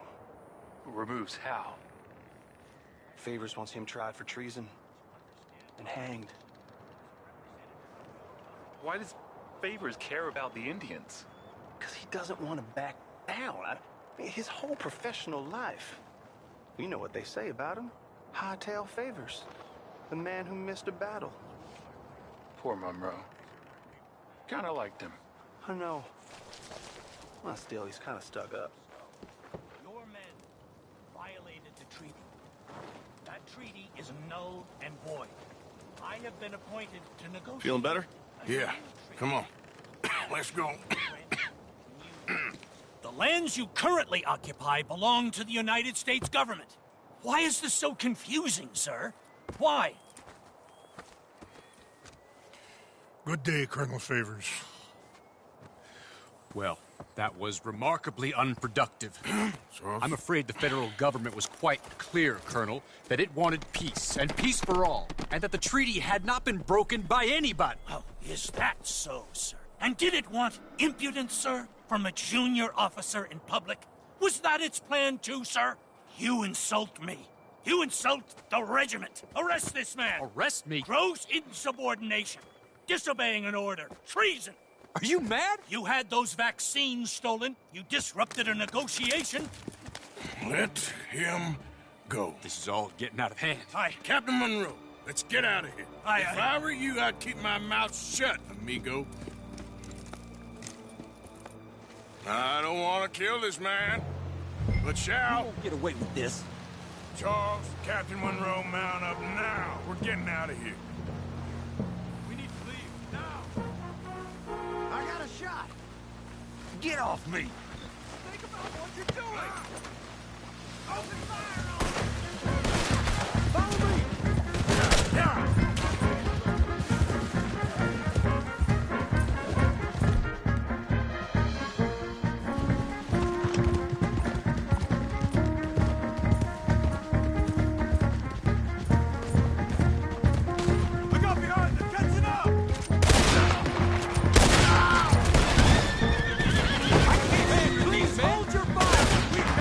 Removes how? Favors wants him tried for treason and hanged. Why does Favors care about the Indians? Because he doesn't want to back down. His whole professional life. You know what they say about him. Hightail Favors. The man who missed a battle. Poor Monroe. Kinda liked him. I know. Well, still, he's kind of stuck up. Your men violated the treaty. That treaty is null and void. I have been appointed to negotiate. Feeling better? Yeah. Come on. Let's go. The lands you currently occupy belong to the United States government. Why is this so confusing, sir? Why? Good day, Colonel Favors. Well, that was remarkably unproductive. I'm afraid the federal government was quite clear, Colonel, that it wanted peace, and peace for all, and that the treaty had not been broken by anybody. Oh, is that so, sir? And did it want impudence, sir, from a junior officer in public? Was that its plan too, sir? You insult me. You insult the regiment. Arrest this man. Arrest me? Gross insubordination. Disobeying an order. Treason. Are you mad? You had those vaccines stolen. You disrupted a negotiation. Let him go. This is all getting out of hand. Aye. Captain Monroe, let's get out of here. If I were you, I'd keep my mouth shut, amigo. I don't want to kill this man, but shall. You won't get away with this. Charles, Captain Monroe, mount up now. We're getting out of here. We need to leave now. I got a shot. Get off me. Think about what you're doing. Open fire on them. Follow me. Please hold your fire.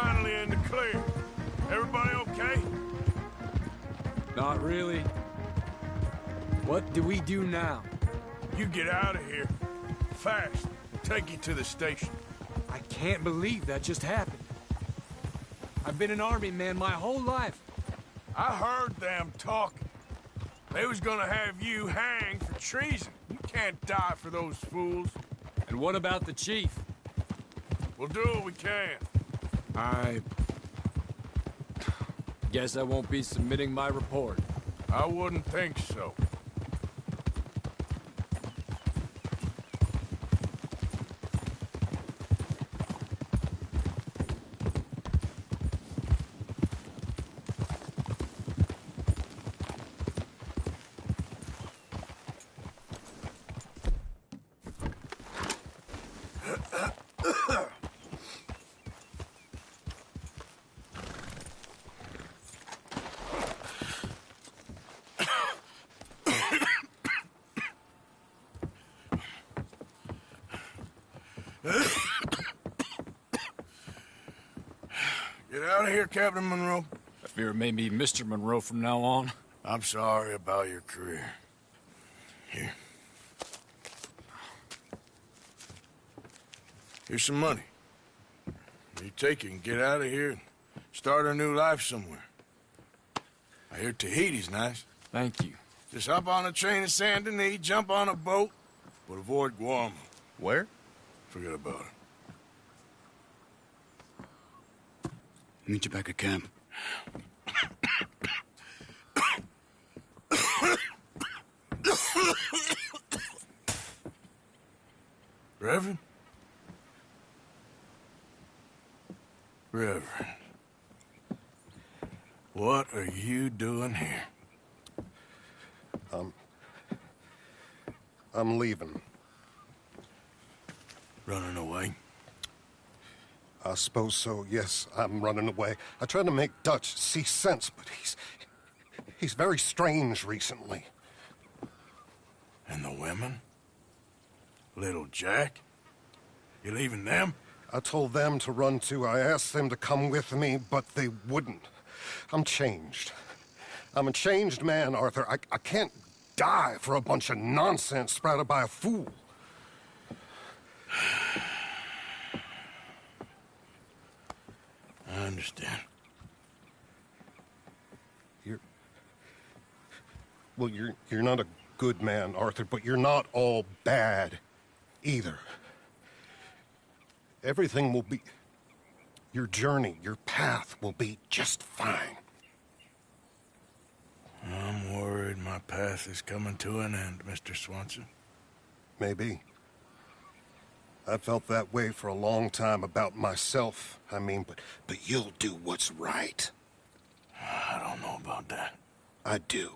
finally in the clear. Everybody okay? Not really. What do we do now? You get out of here. Fast. Take you to the station. I can't believe that just happened. I've been an army man my whole life. I heard them talking. They was gonna have you hanged for treason. You can't die for those fools. And what about the chief? We'll do what we can. I guess I won't be submitting my report. I wouldn't think so. Get out of here, Captain Monroe. I fear it may be Mr. Monroe from now on. I'm sorry about your career. Here. Here's some money. You take it and get out of here and start a new life somewhere. I hear Tahiti's nice. Thank you. Just hop on a train to Saint Denis, jump on a boat, but avoid Guam. Where? Forget about it. Meet you back at camp. Reverend? Reverend. What are you doing here? I'm leaving. Running away? I suppose so, yes. I'm running away. I tried to make Dutch see sense, but he's very strange recently. And the women? Little Jack? You leaving them? I told them to run too. I asked them to come with me, but they wouldn't. I'm changed. I'm a changed man, Arthur. I can't die for a bunch of nonsense sprouted by a fool. I understand. You're not a good man, Arthur, but you're not all bad either. Everything will be... Your journey, your path will be just fine. I'm worried my path is coming to an end, Mr. Swanson. Maybe. I felt that way for a long time about myself, I mean, but you'll do what's right. I don't know about that. I do.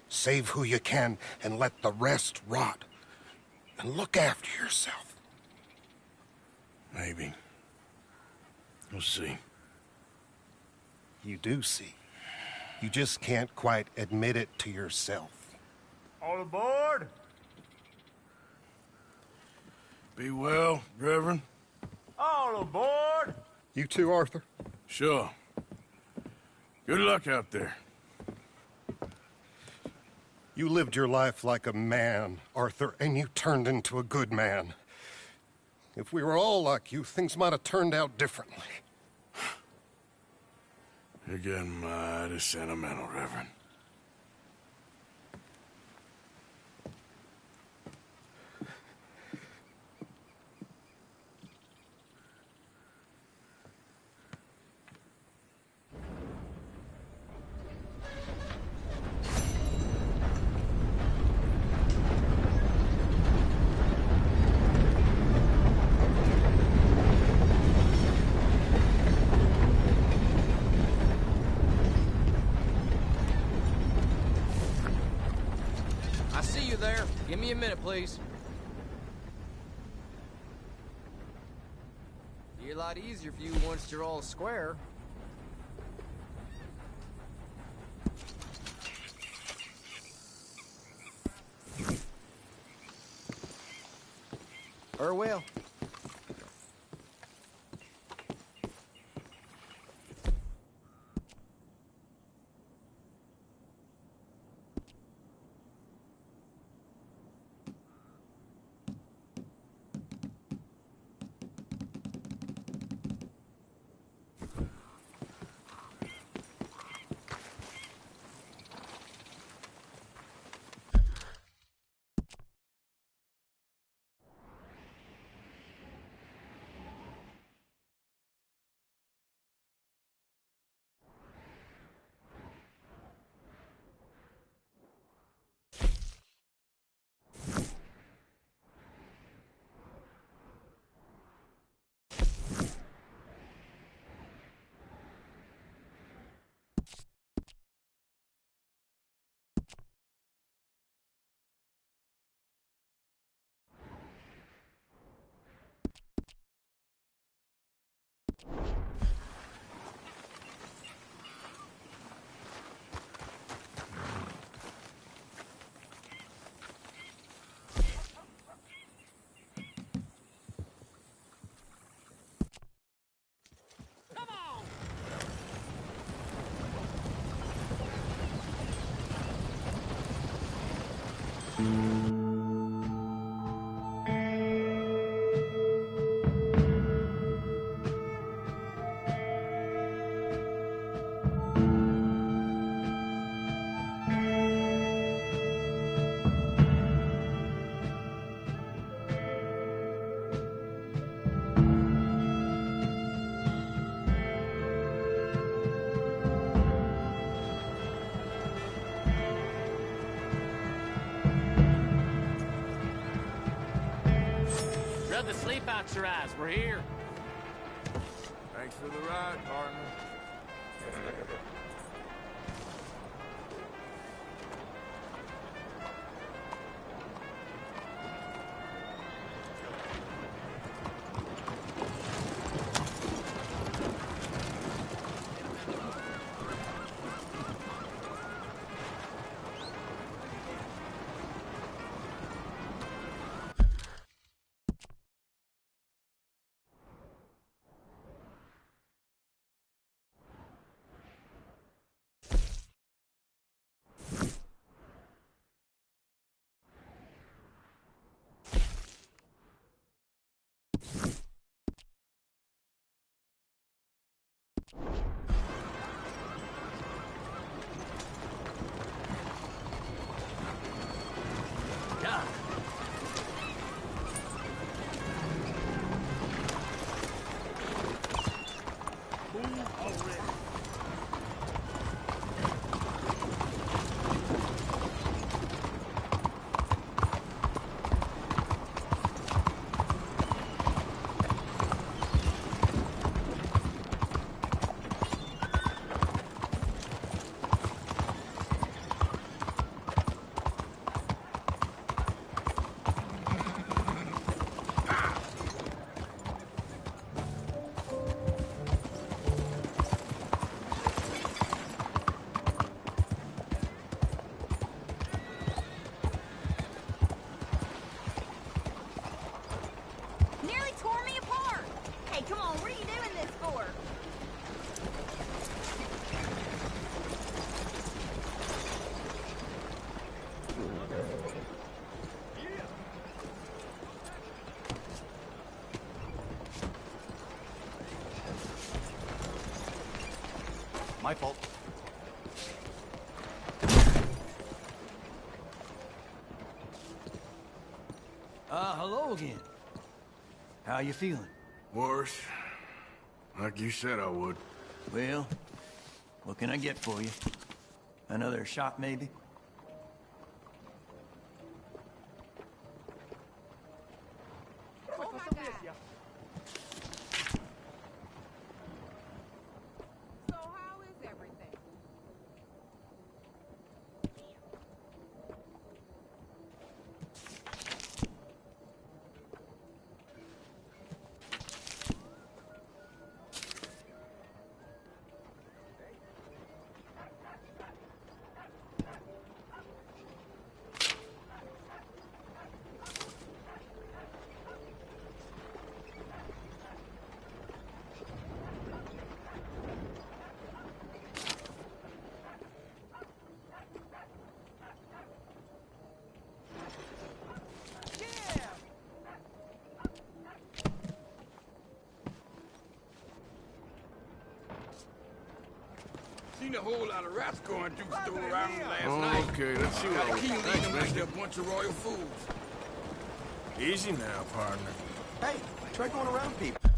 Save who you can and let the rest rot. And look after yourself. Maybe. We'll see. You do see. You just can't quite admit it to yourself. All aboard! Be well, Reverend. All aboard! You too, Arthur? Sure. Good luck out there. You lived your life like a man, Arthur, and you turned into a good man. If we were all like you, things might have turned out differently. You're getting mighty sentimental, Reverend. Give me a minute, please. Be a lot easier for you once you're all square. Well. Rub the sleep out your eyes. We're here. Thanks for the ride, partner. My fault. Hello again. How you feeling? Worse. Like you said I would. Well, what can I get for you? Another shot, maybe? Seen a whole lot of rats going through the store around last night. Okay, let's see what I can leave them like they're a bunch of royal fools. Easy now, partner. Hey, try going around people.